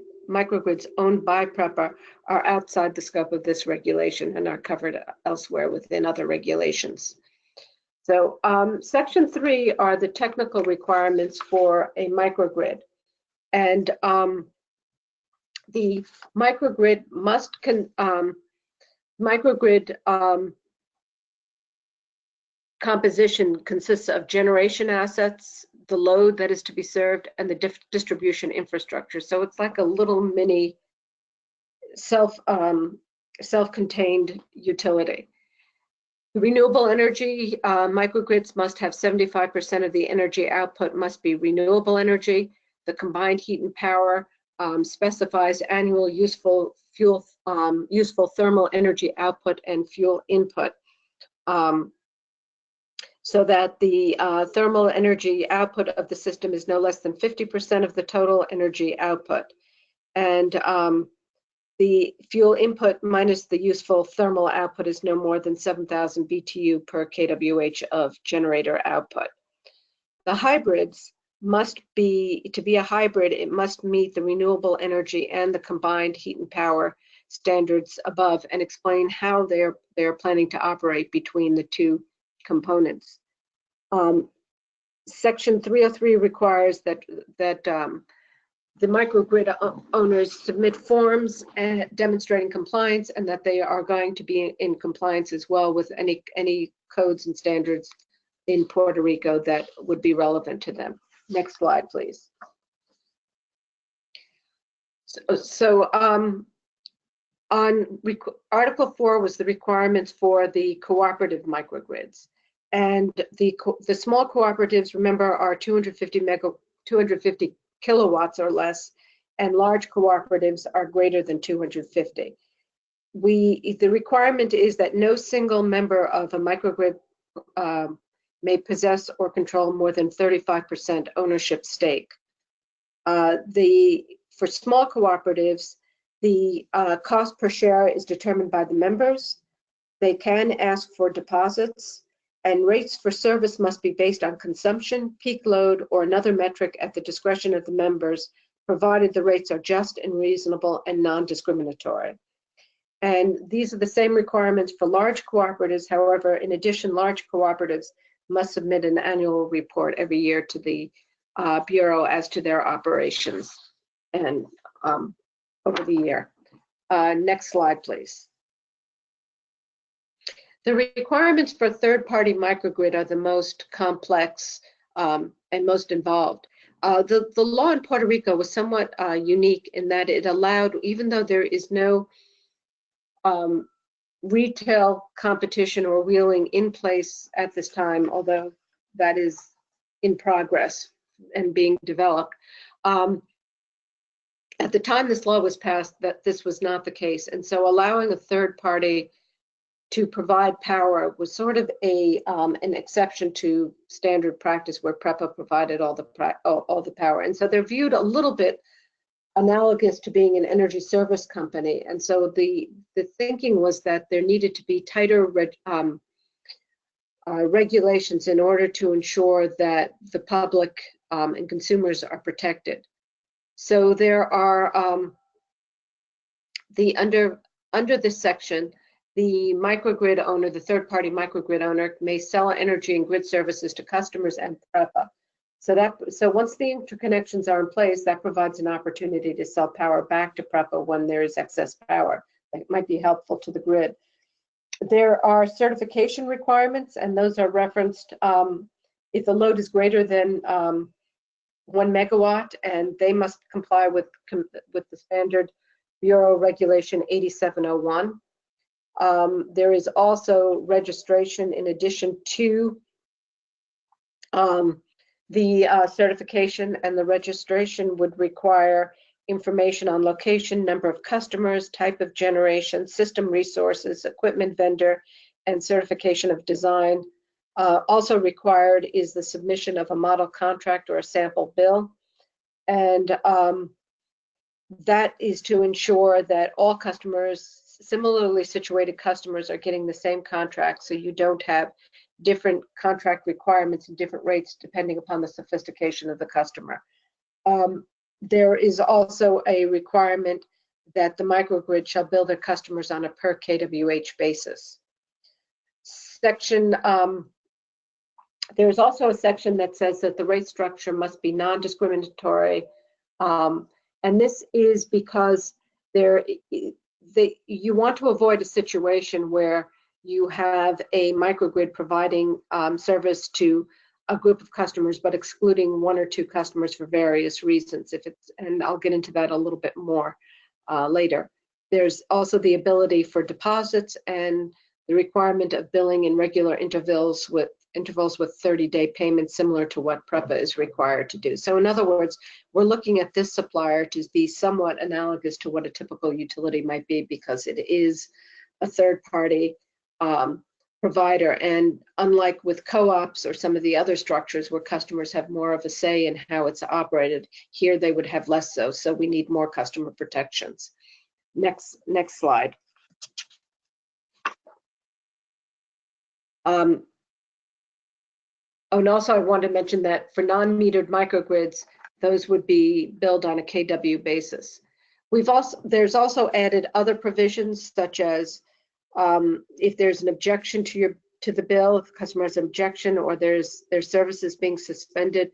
by PREPA are outside the scope of this regulation and are covered elsewhere within other regulations. So Section 3 are the technical requirements for a microgrid. And the microgrid composition consists of generation assets, the load that is to be served, and the distribution infrastructure. So it's like a little mini self-contained utility. Renewable energy microgrids must have 75% of the energy output must be renewable energy. The combined heat and power specifies annual useful thermal energy output and fuel input. So that the thermal energy output of the system is no less than 50% of the total energy output. And the fuel input minus the useful thermal output is no more than 7,000 BTU per kWh of generator output. The hybrids must be, to be a hybrid, it must meet the renewable energy and the combined heat and power standards above and explain how they're planning to operate between the two components. Section 303 requires that the microgrid owners submit forms demonstrating compliance and that they are going to be in compliance as well with any codes and standards in Puerto Rico that would be relevant to them. Next slide, please. So Article 4 was the requirements for the cooperative microgrids. And the small cooperatives, remember, are 250 kilowatts or less, and large cooperatives are greater than 250. The requirement is that no single member of a microgrid may possess or control more than 35% ownership stake. For small cooperatives, the cost per share is determined by the members. They can ask for deposits, and rates for service must be based on consumption, peak load, or another metric at the discretion of the members, provided the rates are just and reasonable and non-discriminatory. And these are the same requirements for large cooperatives. However, in addition, large cooperatives must submit an annual report every year to the Bureau as to their operations and over the year. Next slide, please. The requirements for third-party microgrid are the most complex and most involved. The law in Puerto Rico was somewhat unique in that it allowed, even though there is no retail competition or wheeling in place at this time, although that is in progress and being developed. At the time this law was passed, that this was not the case, and so allowing a third party to provide power was sort of an exception to standard practice where PREPA provided all the power, and so they're viewed a little bit analogous to being an energy service company. And so the thinking was that there needed to be tighter regulations in order to ensure that the public and consumers are protected. So there are under this section, the microgrid owner, the third-party microgrid owner, may sell energy and grid services to customers and PREPA. So once the interconnections are in place, that provides an opportunity to sell power back to PREPA when there is excess power. That might be helpful to the grid. There are certification requirements, and those are referenced if the load is greater than 1 megawatt, and they must comply with the standard Bureau Regulation 8701. There is also registration in addition to the certification, and the registration would require information on location, number of customers, type of generation, system resources, equipment vendor, and certification of design. Also required is the submission of a model contract or a sample bill. And that is to ensure that all customers, similarly situated customers, are getting the same contract, so you don't have different contract requirements and different rates depending upon the sophistication of the customer. There is also a requirement that the microgrid shall bill their customers on a per kWh basis. There's also a section that says that the rate structure must be non-discriminatory, and this is because you want to avoid a situation where you have a microgrid providing service to a group of customers, but excluding one or two customers for various reasons. And I'll get into that a little bit more later. There's also the ability for deposits and the requirement of billing in regular intervals with 30-day payments, similar to what PREPA is required to do. So in other words, we're looking at this supplier to be somewhat analogous to what a typical utility might be, because it is a third-party provider. And unlike with co-ops or some of the other structures where customers have more of a say in how it's operated, here they would have less so. So we need more customer protections. Next slide. And also I want to mention that for non-metered microgrids, those would be billed on a kW basis. There's also added other provisions, such as if there's an objection to the bill, if the customer has an objection, or their services being suspended,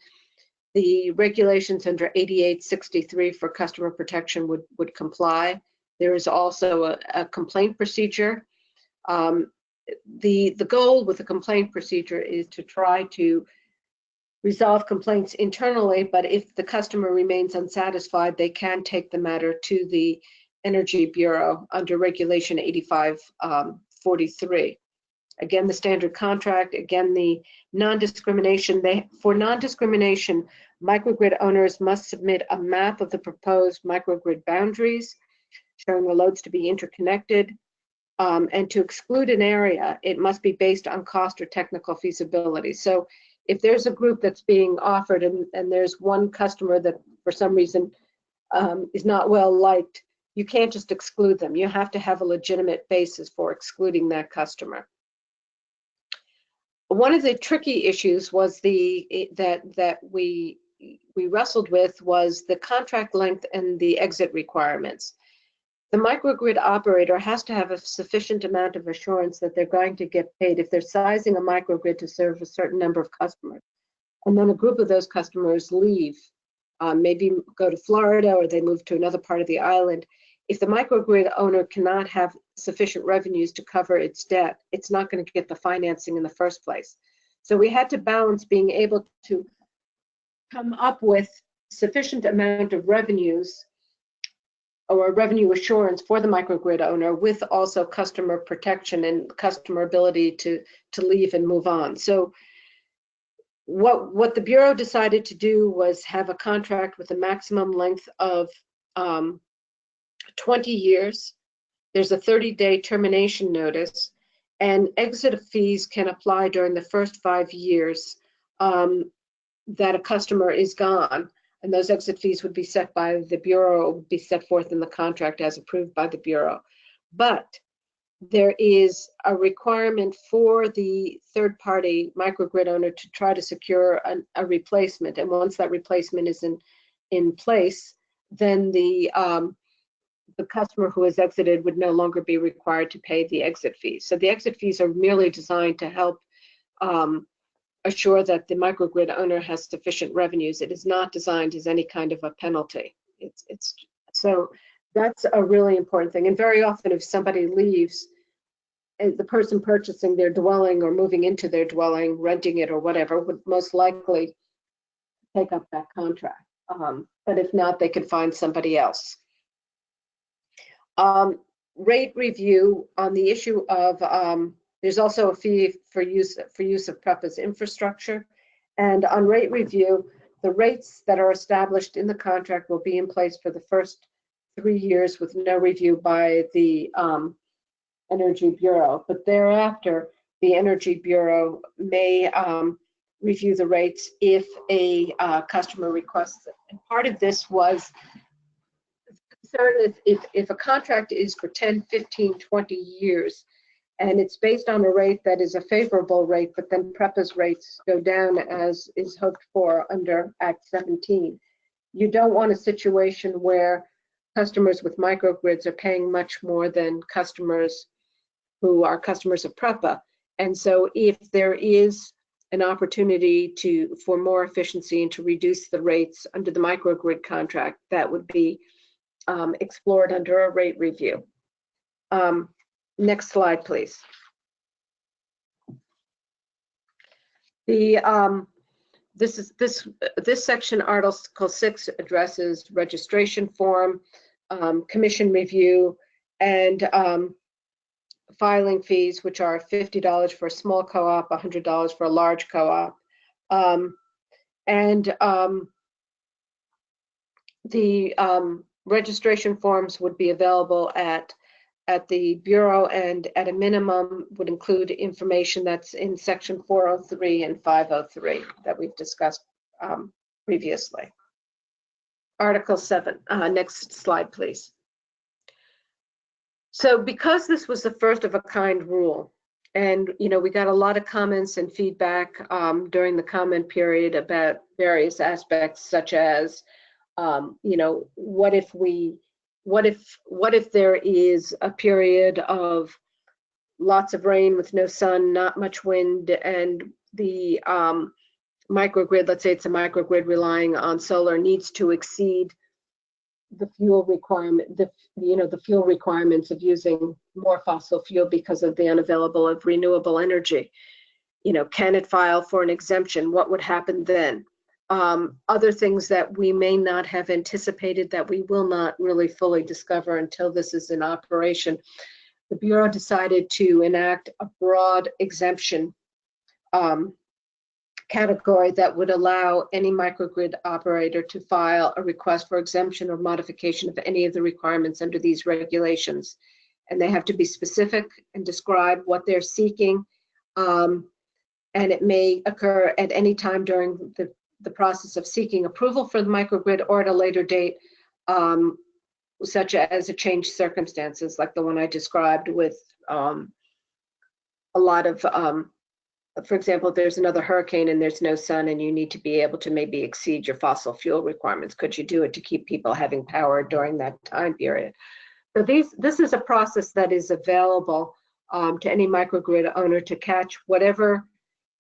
the regulations under 8863 for customer protection would comply. There is also a complaint procedure. The goal with the complaint procedure is to try to resolve complaints internally, but if the customer remains unsatisfied, they can take the matter to the Energy Bureau under Regulation 8543. Again, the standard contract, again, the non-discrimination. For non-discrimination, microgrid owners must submit a map of the proposed microgrid boundaries, showing the loads to be interconnected. And to exclude an area, it must be based on cost or technical feasibility. So if there's a group that's being offered and there's one customer that for some reason is not well liked, you can't just exclude them. You have to have a legitimate basis for excluding that customer. One of the tricky issues was that we wrestled with was the contract length and the exit requirements. the microgrid operator has to have a sufficient amount of assurance that they're going to get paid if they're sizing a microgrid to serve a certain number of customers. And then a group of those customers leave, maybe go to Florida or they move to another part of the island. If the microgrid owner cannot have sufficient revenues to cover its debt, it's not going to get the financing in the first place. So we had to balance being able to come up with sufficient amount of revenues or revenue assurance for the microgrid owner with also customer protection and customer ability to leave and move on. So what the Bureau decided to do was have a contract with a maximum length of 20 years. There's a 30-day termination notice, and exit fees can apply during the first 5 years that a customer is gone. And those exit fees would be set by the Bureau, would be set forth in the contract as approved by the Bureau. But there is a requirement for the third-party microgrid owner to try to secure a replacement. And once that replacement is in place, then the customer who has exited would no longer be required to pay the exit fees. So the exit fees are merely designed to help assure that the microgrid owner has sufficient revenues. It is not designed as any kind of a penalty. So that's a really important thing. And very often if somebody leaves, the person purchasing their dwelling or moving into their dwelling, renting it or whatever, would most likely take up that contract. But if not, they could find somebody else. Rate review on the issue of there's also a fee for use of PREPA's infrastructure. And on rate review, the rates that are established in the contract will be in place for the first 3 years with no review by the Energy Bureau. But thereafter, the Energy Bureau may review the rates if a customer requests it. And part of this was concern if a contract is for 10, 15, 20 years, and it's based on a rate that is a favorable rate, but then PREPA's rates go down as is hoped for under Act 17. You don't want a situation where customers with microgrids are paying much more than customers who are customers of PREPA. And so if there is an opportunity for more efficiency and to reduce the rates under the microgrid contract, that would be explored under a rate review. Next slide, please. This section, Article 6, addresses registration form, commission review, and filing fees, which are $50 for a small co-op, $100 for a large co-op. The registration forms would be available at the Bureau, and at a minimum would include information that's in Section 403 and 503 that we've discussed previously. Article 7, next slide, please. So because this was the first of a kind rule, and we got a lot of comments and feedback during the comment period about various aspects, such as what if there is a period of lots of rain with no sun, not much wind, and the microgrid, let's say it's a microgrid relying on solar, needs to exceed the fuel requirement, the fuel requirements of using more fossil fuel because of the unavailability of renewable energy. Can it file for an exemption? What would happen then? Other things that we may not have anticipated that we will not really fully discover until this is in operation. The Bureau decided to enact a broad exemption category that would allow any microgrid operator to file a request for exemption or modification of any of the requirements under these regulations. And they have to be specific and describe what they're seeking. And it may occur at any time during the process of seeking approval for the microgrid or at a later date, such as a changed circumstances like the one I described with a lot of, for example, there's another hurricane and there's no sun and you need to be able to maybe exceed your fossil fuel requirements. Could you do it to keep people having power during that time period? So this is a process that is available to any microgrid owner to catch whatever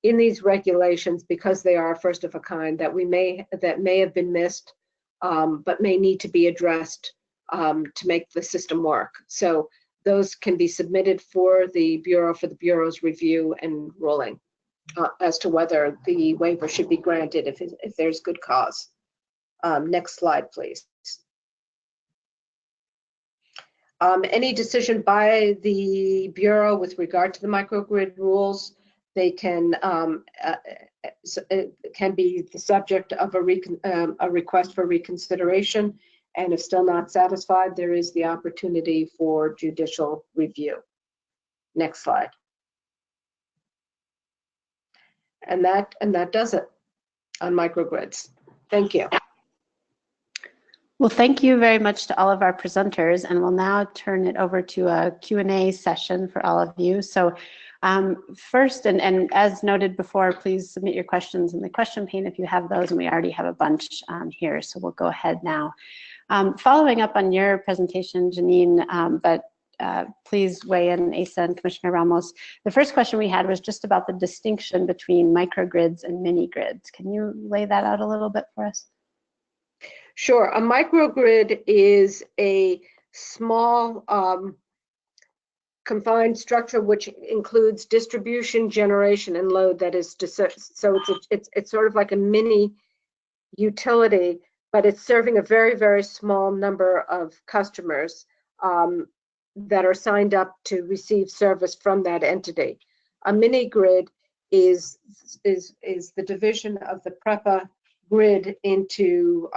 in these regulations, because they are first of a kind, that may have been missed, but may need to be addressed to make the system work. So those can be submitted for the Bureau's review and ruling as to whether the waiver should be granted if there's good cause. Next slide, please. Any decision by the Bureau with regard to the microgrid rules, they can be the subject of a request for reconsideration, and if still not satisfied, there is the opportunity for judicial review. Next slide. And that does it on microgrids. Thank you. Well, thank you very much to all of our presenters, and we'll now turn it over to a Q&A session for all of you. So first, and as noted before, please submit your questions in the question pane if you have those, and we already have a bunch here, so we'll go ahead now. Following up on your presentation, Janine, but please weigh in, Asa and Commissioner Ramos. The first question we had was just about the distinction between microgrids and mini-grids. Can you lay that out a little bit for us? Sure. A microgrid is a small confined structure which includes distribution, generation, and load. That is to so it's sort of like a mini utility, but it's serving a very, very small number of customers that are signed up to receive service from that entity. A mini grid is the division of the PREPA grid into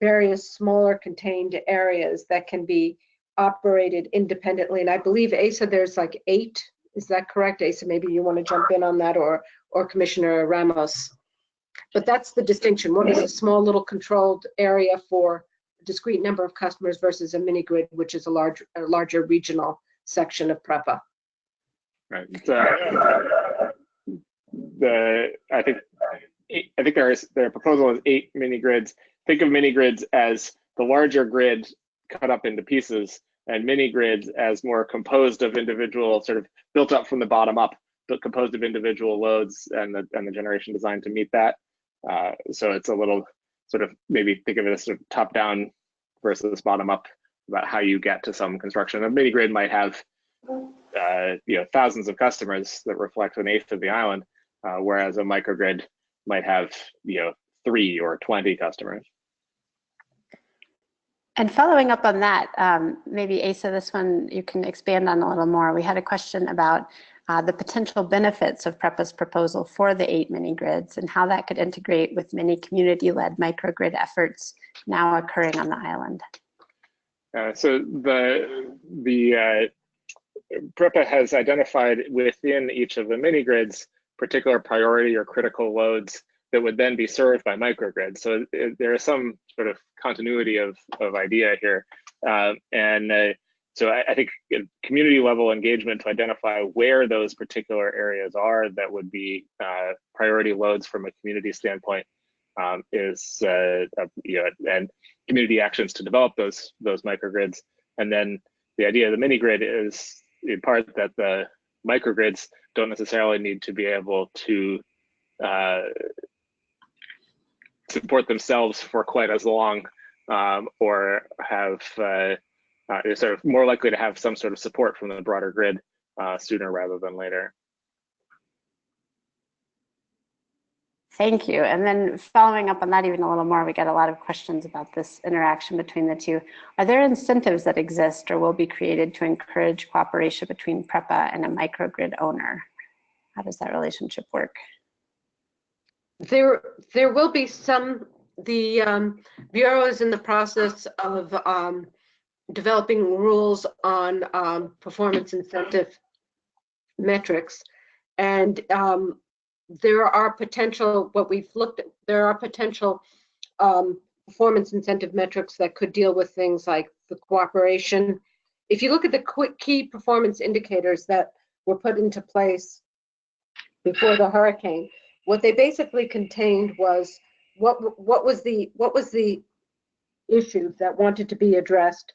various smaller contained areas that can be operated independently. And I believe, Asa, there's like 8. Is that correct, Asa? Maybe you want to jump in on that, or Commissioner Ramos. But that's the distinction. One is a small little controlled area for a discrete number of customers versus a mini grid, which is a larger regional section of PREPA. Right. I think their proposal is 8 mini grids. Think of mini grids as the larger grid cut up into pieces, and mini grids as more composed of individual, sort of built up from the bottom up, but composed of individual loads and the generation designed to meet that. So it's a little sort of, maybe think of it as sort of top down versus bottom up about how you get to some construction. A mini grid might have thousands of customers that reflect 1/8 of the island, whereas a microgrid might have 3 or 20 customers. And following up on that, maybe Asa, this one you can expand on a little more. We had a question about the potential benefits of PREPA's proposal for the 8 mini grids and how that could integrate with many community-led microgrid efforts now occurring on the island. So the PREPA has identified within each of the mini grids particular priority or critical loads that would then be served by microgrids. So there is some sort of continuity of idea here. So I think community level engagement to identify where those particular areas are that would be priority loads from a community standpoint is, and community actions to develop those microgrids. And then the idea of the mini grid is in part that the microgrids don't necessarily need to be able to support themselves for quite as long, or have they're sort of more likely to have some sort of support from the broader grid sooner rather than later. Thank you. And then following up on that even a little more, we got a lot of questions about this interaction between the two. Are there incentives that exist or will be created to encourage cooperation between PREPA and a microgrid owner? How does that relationship work? There will be some. The Bureau is in the process of developing rules on performance incentive metrics, and there are potential, there are potential performance incentive metrics that could deal with things like the cooperation. If you look at the key performance indicators that were put into place before the hurricane, what they basically contained was what was the issue that wanted to be addressed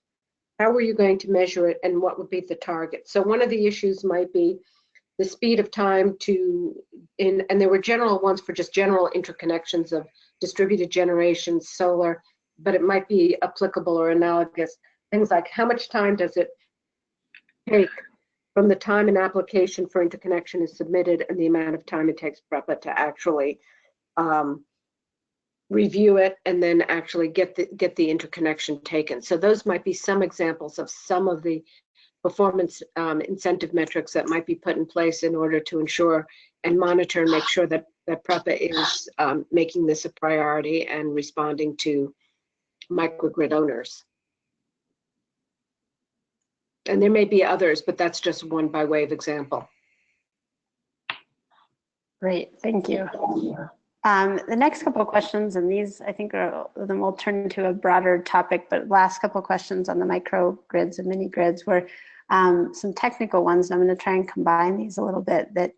how are you going to measure it, and what would be the target? So one of the issues might be the speed of time and there were general ones for just general interconnections of distributed generation, solar, but it might be applicable or analogous. Things like how much time does it take from the time an application for interconnection is submitted and the amount of time it takes PREPA to actually review it and then actually get the interconnection taken. So those might be some examples of some of the performance incentive metrics that might be put in place in order to ensure and monitor and make sure that PREPA is making this a priority and responding to microgrid owners. And there may be others, but that's just one by way of example. Great, thank you. The next couple of questions, and these I think then we'll turn into a broader topic, but last couple of questions on the microgrids and mini grids were some technical ones, and I'm going to try and combine these a little bit. That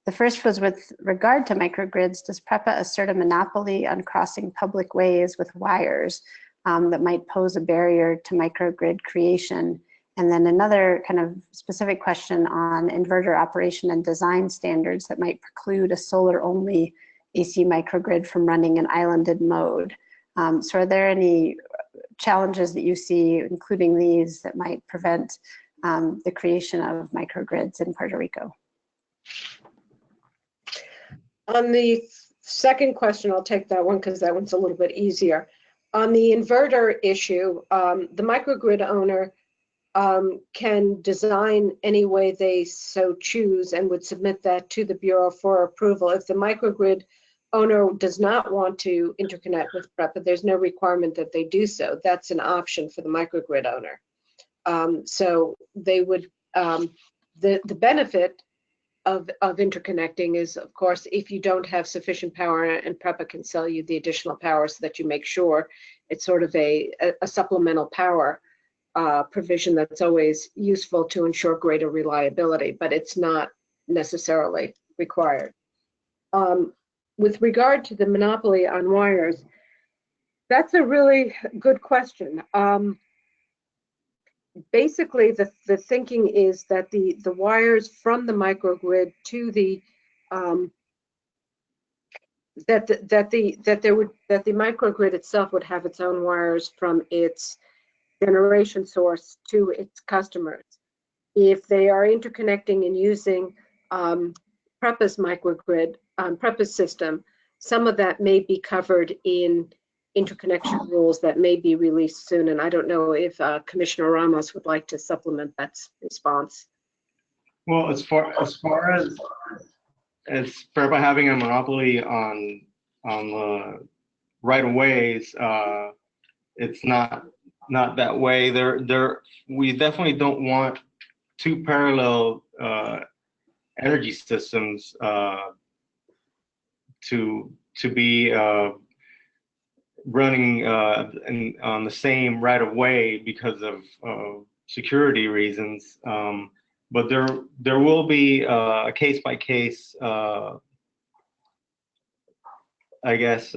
the first was with regard to microgrids, does PREPA assert a monopoly on crossing public ways with wires that might pose a barrier to microgrid creation? And then another kind of specific question on inverter operation and design standards that might preclude a solar-only AC microgrid from running in islanded mode. So are there any challenges that you see, including these, that might prevent the creation of microgrids in Puerto Rico? On the second question, I'll take that one because that one's a little bit easier. On the inverter issue, the microgrid owner can design any way they so choose and would submit that to the Bureau for approval. If the microgrid owner does not want to interconnect with PREPA, there's no requirement that they do so. That's an option for the microgrid owner. So they would, the benefit of interconnecting is, of course, if you don't have sufficient power and PREPA can sell you the additional power so that you make sure it's sort of a supplemental power provision that's always useful to ensure greater reliability, but it's not necessarily required. With regard to the monopoly on wires, that's a really good question. Basically, the thinking is that the wires from the microgrid to the that the microgrid itself would have its own wires from its generation source to its customers. If they are interconnecting and using PREPA's microgrid, PREPA's system, some of that may be covered in interconnection rules that may be released soon. And I don't know if Commissioner Ramos would like to supplement that response. Well, as far as PREPA having a monopoly on the right-of-ways, it's not that way. We definitely don't want two parallel energy systems to be running on the same right-of-way because of security reasons. But there will be a case-by-case, I guess,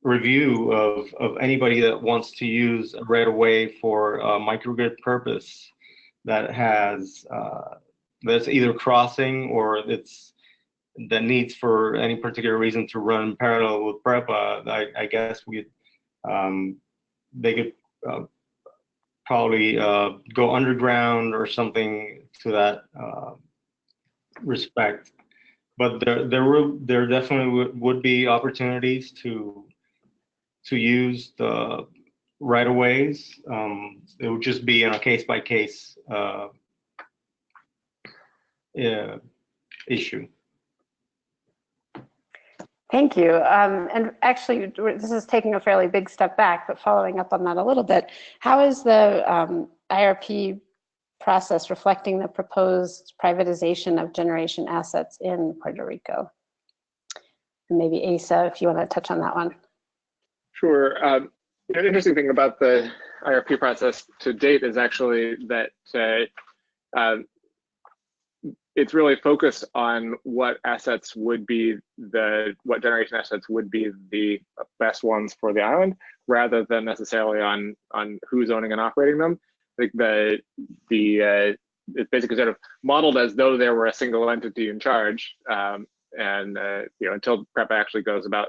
review of anybody that wants to use a right-of-way for a microgrid purpose that has that's either crossing or that needs for any particular reason to run parallel with PREPA. I guess they could probably go underground or something to that respect. But there definitely would be opportunities to use the right-of-ways. It would just be on a case-by-case issue. Thank you. And actually, this is taking a fairly big step back, but following up on that a little bit, how is the IRP process reflecting the proposed privatization of generation assets in Puerto Rico? And maybe Asa, if you want to touch on that one. Sure. An interesting thing about the IRP process to date is actually that it's really focused on what assets would be what generation assets would be the best ones for the island, rather than necessarily on who's owning and operating them. think it's basically sort of modeled as though there were a single entity in charge, and until PREPA actually goes about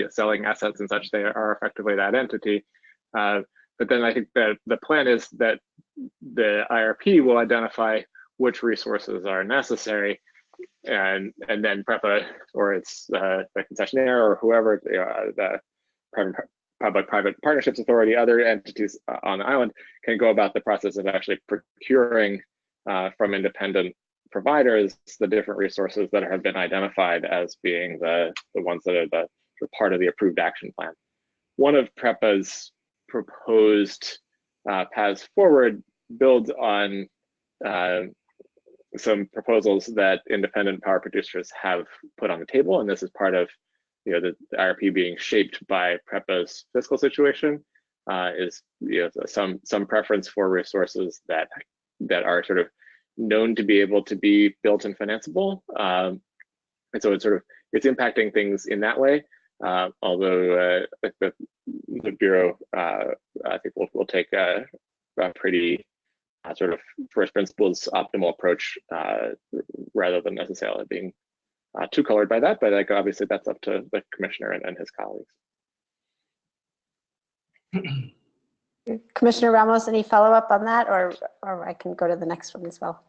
selling assets and such, they are effectively that entity. But then I think that the plan is that the IRP will identify which resources are necessary, and then PREPA or its the concessionaire or whoever, the Public-Private Partnerships Authority, other entities on the island can go about the process of actually procuring from independent providers the different resources that have been identified as being the ones that are the part of the approved action plan. One of PREPA's proposed paths forward builds on some proposals that independent power producers have put on the table, and this is part of the IRP being shaped by PREPA's fiscal situation. Is some preference for resources that are sort of known to be able to be built and financeable, and so it's impacting things in that way. Although the Bureau, I think will take a pretty sort of first principles optimal approach rather than necessarily being too colored by that. But like obviously that's up to the commissioner and his colleagues. Commissioner Ramos, any follow-up on that, or I can go to the next one as well?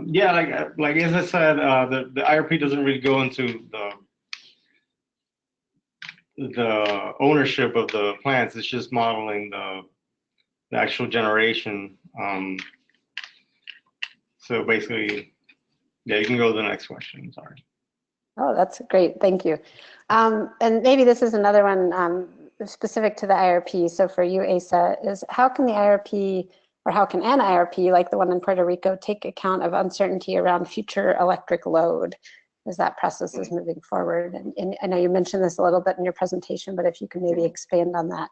Yeah, like as I said, the IRP doesn't really go into the ownership of the plants. It's just modeling the actual generation. So basically, yeah, you can go to the next question. Sorry. Oh, that's great. Thank you. And maybe this is another one specific to the IRP. So for you, Asa, is how can the IRP, or how can an IRP like the one in Puerto Rico take account of uncertainty around future electric load as that process is moving forward? And I know you mentioned this a little bit in your presentation, but if you can maybe expand on that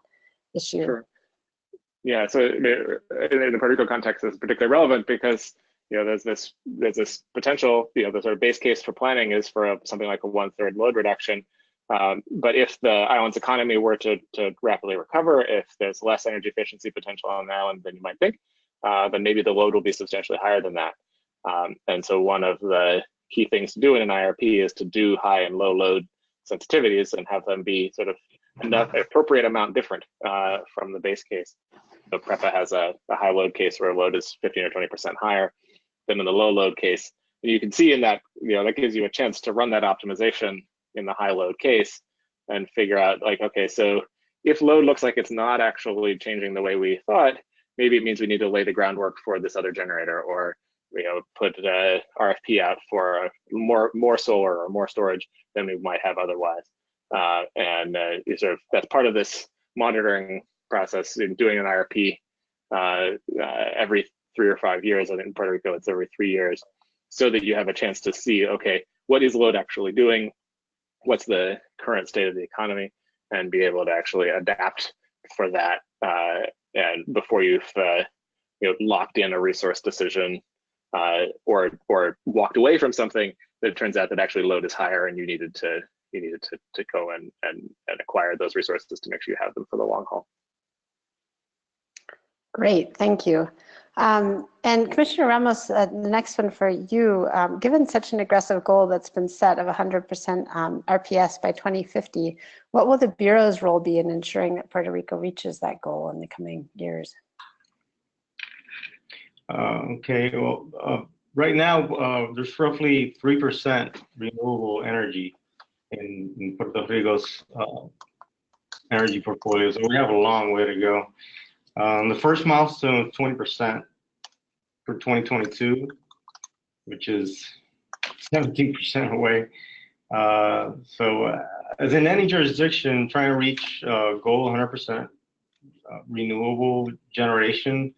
issue. Sure. Yeah, so in the Puerto Rico context, it's particularly relevant because there's this potential. The sort of base case for planning is for something like a 1/3 load reduction. But if the island's economy were to rapidly recover, if there's less energy efficiency potential on the island than you might think, then maybe the load will be substantially higher than that. And so one of the key things to do in an IRP is to do high and low load sensitivities and have them be sort of enough appropriate amount different from the base case. So PREPA has a high load case where load is 15 or 20% higher than in the low load case. And you can see in that, that gives you a chance to run that optimization in the high load case and figure out like, okay, so if load looks like it's not actually changing the way we thought, maybe it means we need to lay the groundwork for this other generator, or put an RFP out for more solar or more storage than we might have otherwise. And that's part of this monitoring process in doing an IRP every 3 or 5 years. I think in Puerto Rico it's every 3 years, so that you have a chance to see, okay, what is load actually doing? What's the current state of the economy, and be able to actually adapt for that. And before you've locked in a resource decision or walked away from something that it turns out that actually load is higher and you needed to go and acquire those resources to make sure you have them for the long haul. Great, thank you. And Commissioner Ramos, the next one for you, given such an aggressive goal that's been set of 100% RPS by 2050, what will the Bureau's role be in ensuring that Puerto Rico reaches that goal in the coming years? Okay, well, right now there's roughly 3% renewable energy in Puerto Rico's energy portfolio, so we have a long way to go. The first milestone is 20% for 2022, which is 17% away. So as in any jurisdiction, trying to reach goal 100% renewable generation,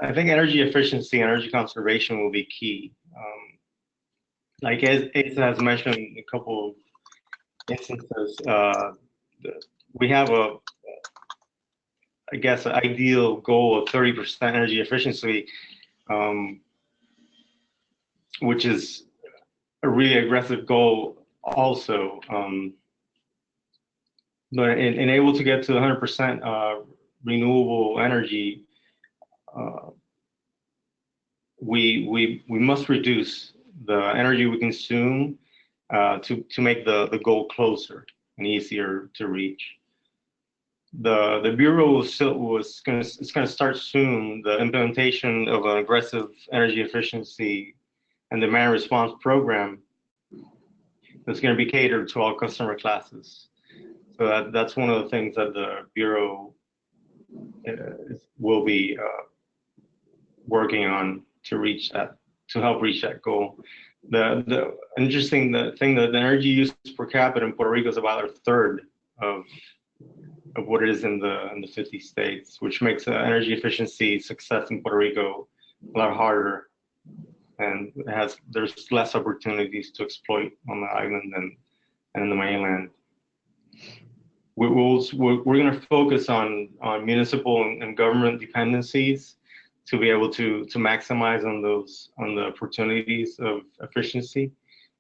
I think energy efficiency, energy conservation will be key. Like as Asa has mentioned in a couple of instances, we have I guess, an ideal goal of 30% energy efficiency, which is a really aggressive goal also. But in able to get to 100% renewable energy, we must reduce the energy we consume to make the goal closer and easier to reach. The Bureau is going to start soon the implementation of an aggressive energy efficiency and demand response program that's going to be catered to all customer classes. So that's one of the things that the Bureau will be working on to help reach that goal. The interesting thing that the energy use per capita in Puerto Rico is about a third of what it is in the 50 states, which makes energy efficiency success in Puerto Rico a lot harder, and there's less opportunities to exploit on the island and in the mainland. We're going to focus on municipal and government dependencies to be able to maximize on the opportunities of efficiency,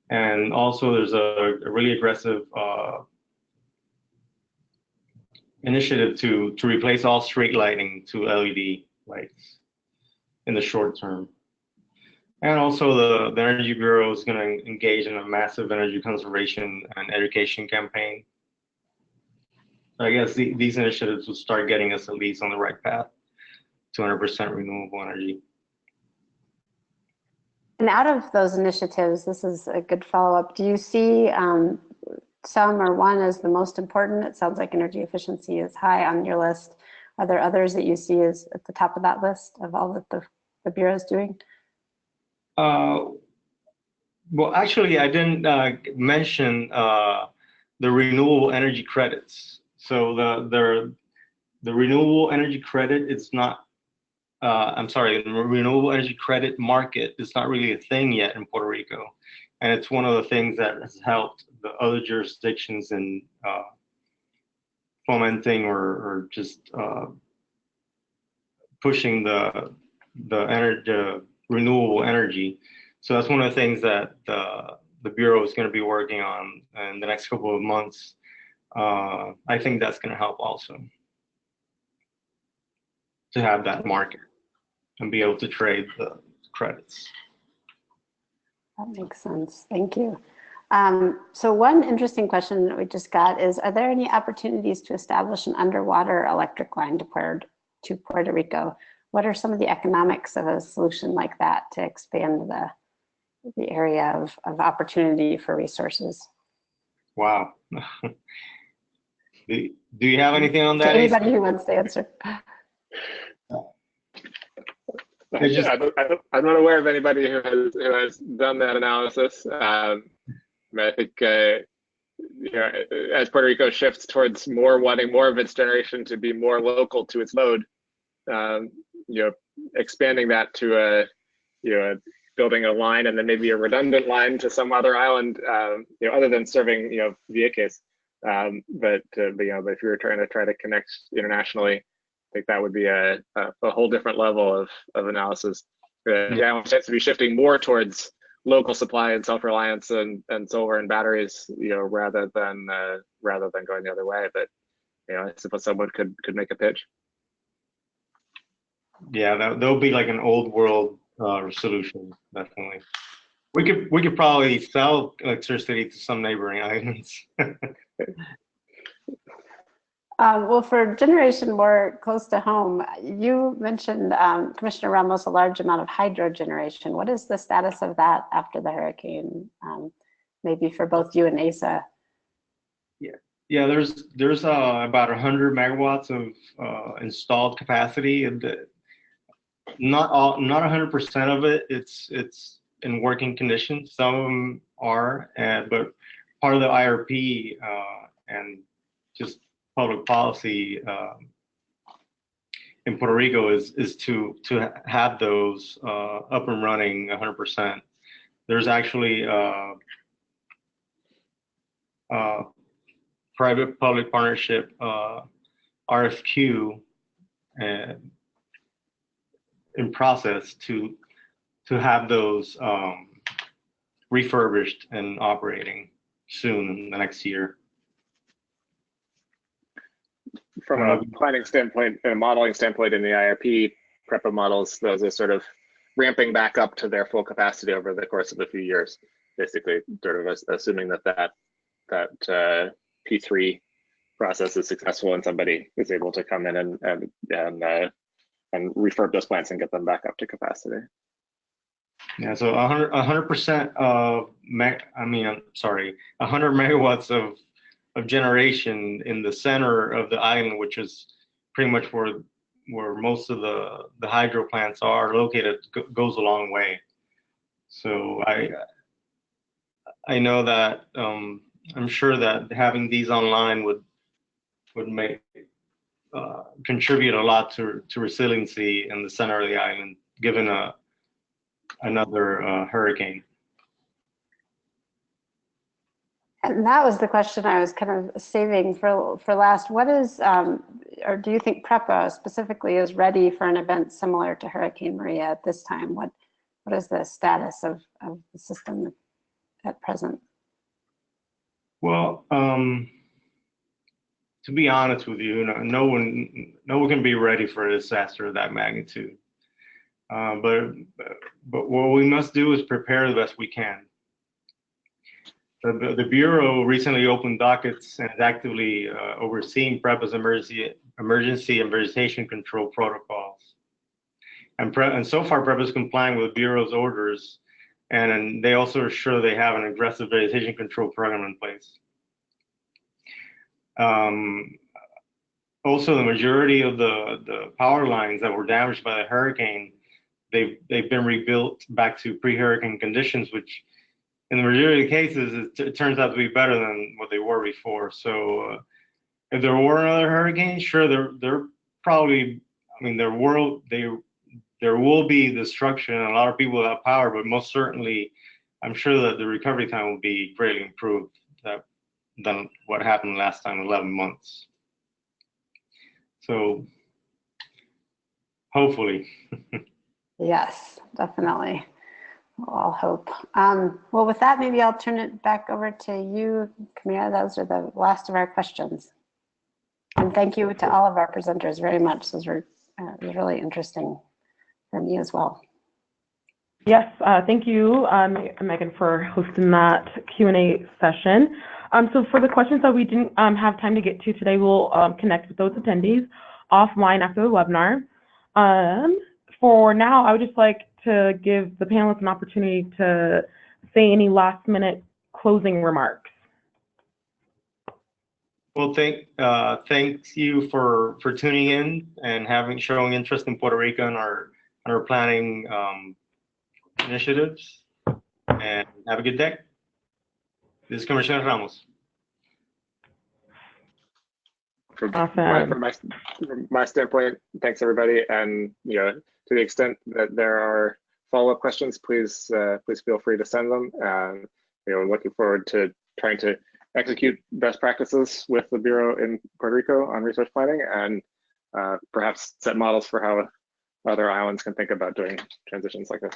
and also there's a really aggressive initiative to replace all street lighting to LED lights in the short term. And also the Energy Bureau is going to engage in a massive energy conservation and education campaign. So I guess these initiatives will start getting us at least on the right path to 100% renewable energy. And out of those initiatives, this is a good follow-up. Do you see some or one as the most important? It sounds like energy efficiency is high on your list. Are there others that you see as at the top of that list of all that the Bureau is doing? Well, actually, I didn't mention the renewable energy credits. So the renewable energy credit is not, the renewable energy credit market is not really a thing yet in Puerto Rico. And it's one of the things that has helped the other jurisdictions in fomenting or just pushing the renewable energy. So that's one of the things that the Bureau is going to be working on in the next couple of months. I think that's going to help also to have that market and be able to trade the credits. That makes sense. Thank you. So one interesting question that we just got is, are there any opportunities to establish an underwater electric line to Puerto Rico? What are some of the economics of a solution like that to expand the area of opportunity for resources? Wow. Do you have anything on that? Anybody who wants to answer. I'm not aware of anybody who has done that analysis. I think as Puerto Rico shifts towards wanting more of its generation to be more local to its load, expanding that to building a line and then maybe a redundant line to some other island, other than serving via case. But if you were trying to connect internationally, I think that would be a whole different level of analysis. Yeah, it tends to be shifting more towards local supply and self-reliance and solar and batteries, rather than going the other way. But I suppose someone could make a pitch. Yeah, that'll be like an old world solution, definitely. We could probably sell electricity to some neighboring islands. Well, for generation more close to home, you mentioned, Commissioner Ramos, a large amount of hydro generation. What is the status of that after the hurricane? Maybe for both you and Asa. Yeah. There's about 100 megawatts of installed capacity, and not 100% of it. It's in working condition. Some of them are, but part of the IRP and just public policy in Puerto Rico is to have those up and running 100%. There's actually private-public partnership RFQ in process to have those refurbished and operating soon in the next year. from a planning standpoint and a modeling standpoint in the IRP PREPA models, those are sort of ramping back up to their full capacity over the course of a few years, basically sort of assuming that P3 process is successful and somebody is able to come in and refurb those plants and get them back up to capacity. Yeah, so 100% of 100 megawatts of generation in the center of the island, which is pretty much where most of the hydro plants are located, goes a long way. So I know that I'm sure that having these online would make contribute a lot to resiliency in the center of the island, given another hurricane. And that was the question I was kind of saving for last. What is, or do you think PREPA specifically is ready for an event similar to Hurricane Maria at this time? What is the status of the system at present? Well, to be honest with you, no one can be ready for a disaster of that magnitude. But what we must do is prepare the best we can. The Bureau recently opened dockets and is actively overseeing PREPA's emergency and vegetation control protocols. And so far, PREPA is complying with the Bureau's orders, and they also assure they have an aggressive vegetation control program in place. Also, the majority of the power lines that were damaged by the hurricane, they've been rebuilt back to pre-hurricane conditions, which in the majority of cases, it turns out to be better than what they were before. So if there were another hurricane, sure, they're probably, there will be destruction and a lot of people without power, but most certainly, I'm sure that the recovery time will be greatly improved than what happened last time, 11 months. So hopefully. Yes, definitely. We'll all hope. Well, with that, maybe I'll turn it back over to you, Camila. Those are the last of our questions. And thank you to all of our presenters very much. Those were really interesting for me as well. Yes, thank you, Megan, for hosting that Q&A session. So for the questions that we didn't have time to get to today, we'll connect with those attendees offline after the webinar. For now, I would just like to give the panelists an opportunity to say any last-minute closing remarks. Well, thanks you for tuning in and showing interest in Puerto Rico and our planning initiatives. And have a good day. This is Commissioner Ramos. Awesome. From my standpoint, thanks everybody, and to the extent that there are follow-up questions, please feel free to send them. And looking forward to trying to execute best practices with the Bureau in Puerto Rico on resource planning, and perhaps set models for how other islands can think about doing transitions like this.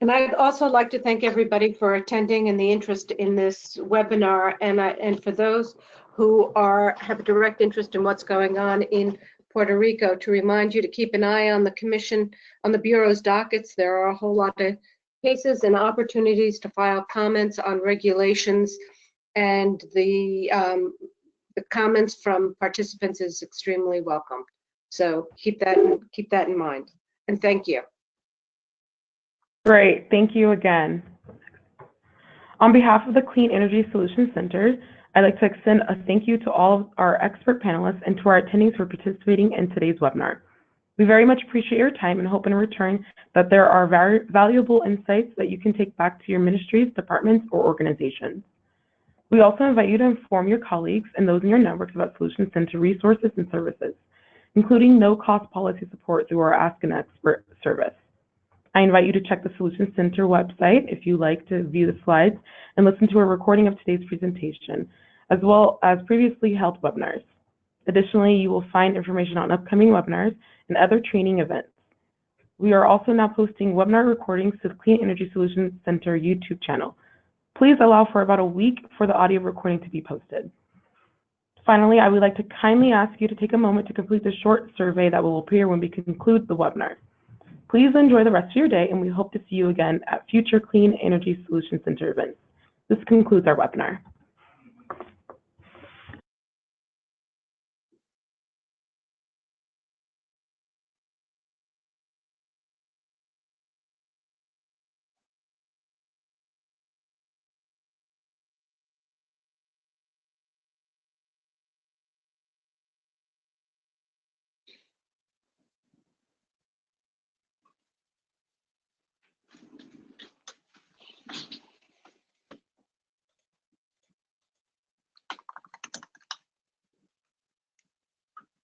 And I'd also like to thank everybody for attending and the interest in this webinar, and for those who have a direct interest in what's going on in Puerto Rico, to remind you to keep an eye on the Bureau's dockets. There are a whole lot of cases and opportunities to file comments on regulations, and the comments from participants is extremely welcome. So keep that in mind, and thank you. Great, thank you again. On behalf of the Clean Energy Solutions Center, I'd like to extend a thank you to all of our expert panelists and to our attendees for participating in today's webinar. We very much appreciate your time and hope in return that there are valuable insights that you can take back to your ministries, departments, or organizations. We also invite you to inform your colleagues and those in your networks about Solutions Center resources and services, including no-cost policy support through our Ask an Expert service. I invite you to check the Solutions Center website if you like to view the slides and listen to a recording of today's presentation, as well as previously held webinars. Additionally, you will find information on upcoming webinars and other training events. We are also now posting webinar recordings to the Clean Energy Solutions Center YouTube channel. Please allow for about a week for the audio recording to be posted. Finally, I would like to kindly ask you to take a moment to complete the short survey that will appear when we conclude the webinar. Please enjoy the rest of your day, and we hope to see you again at future Clean Energy Solutions Center events. This concludes our webinar.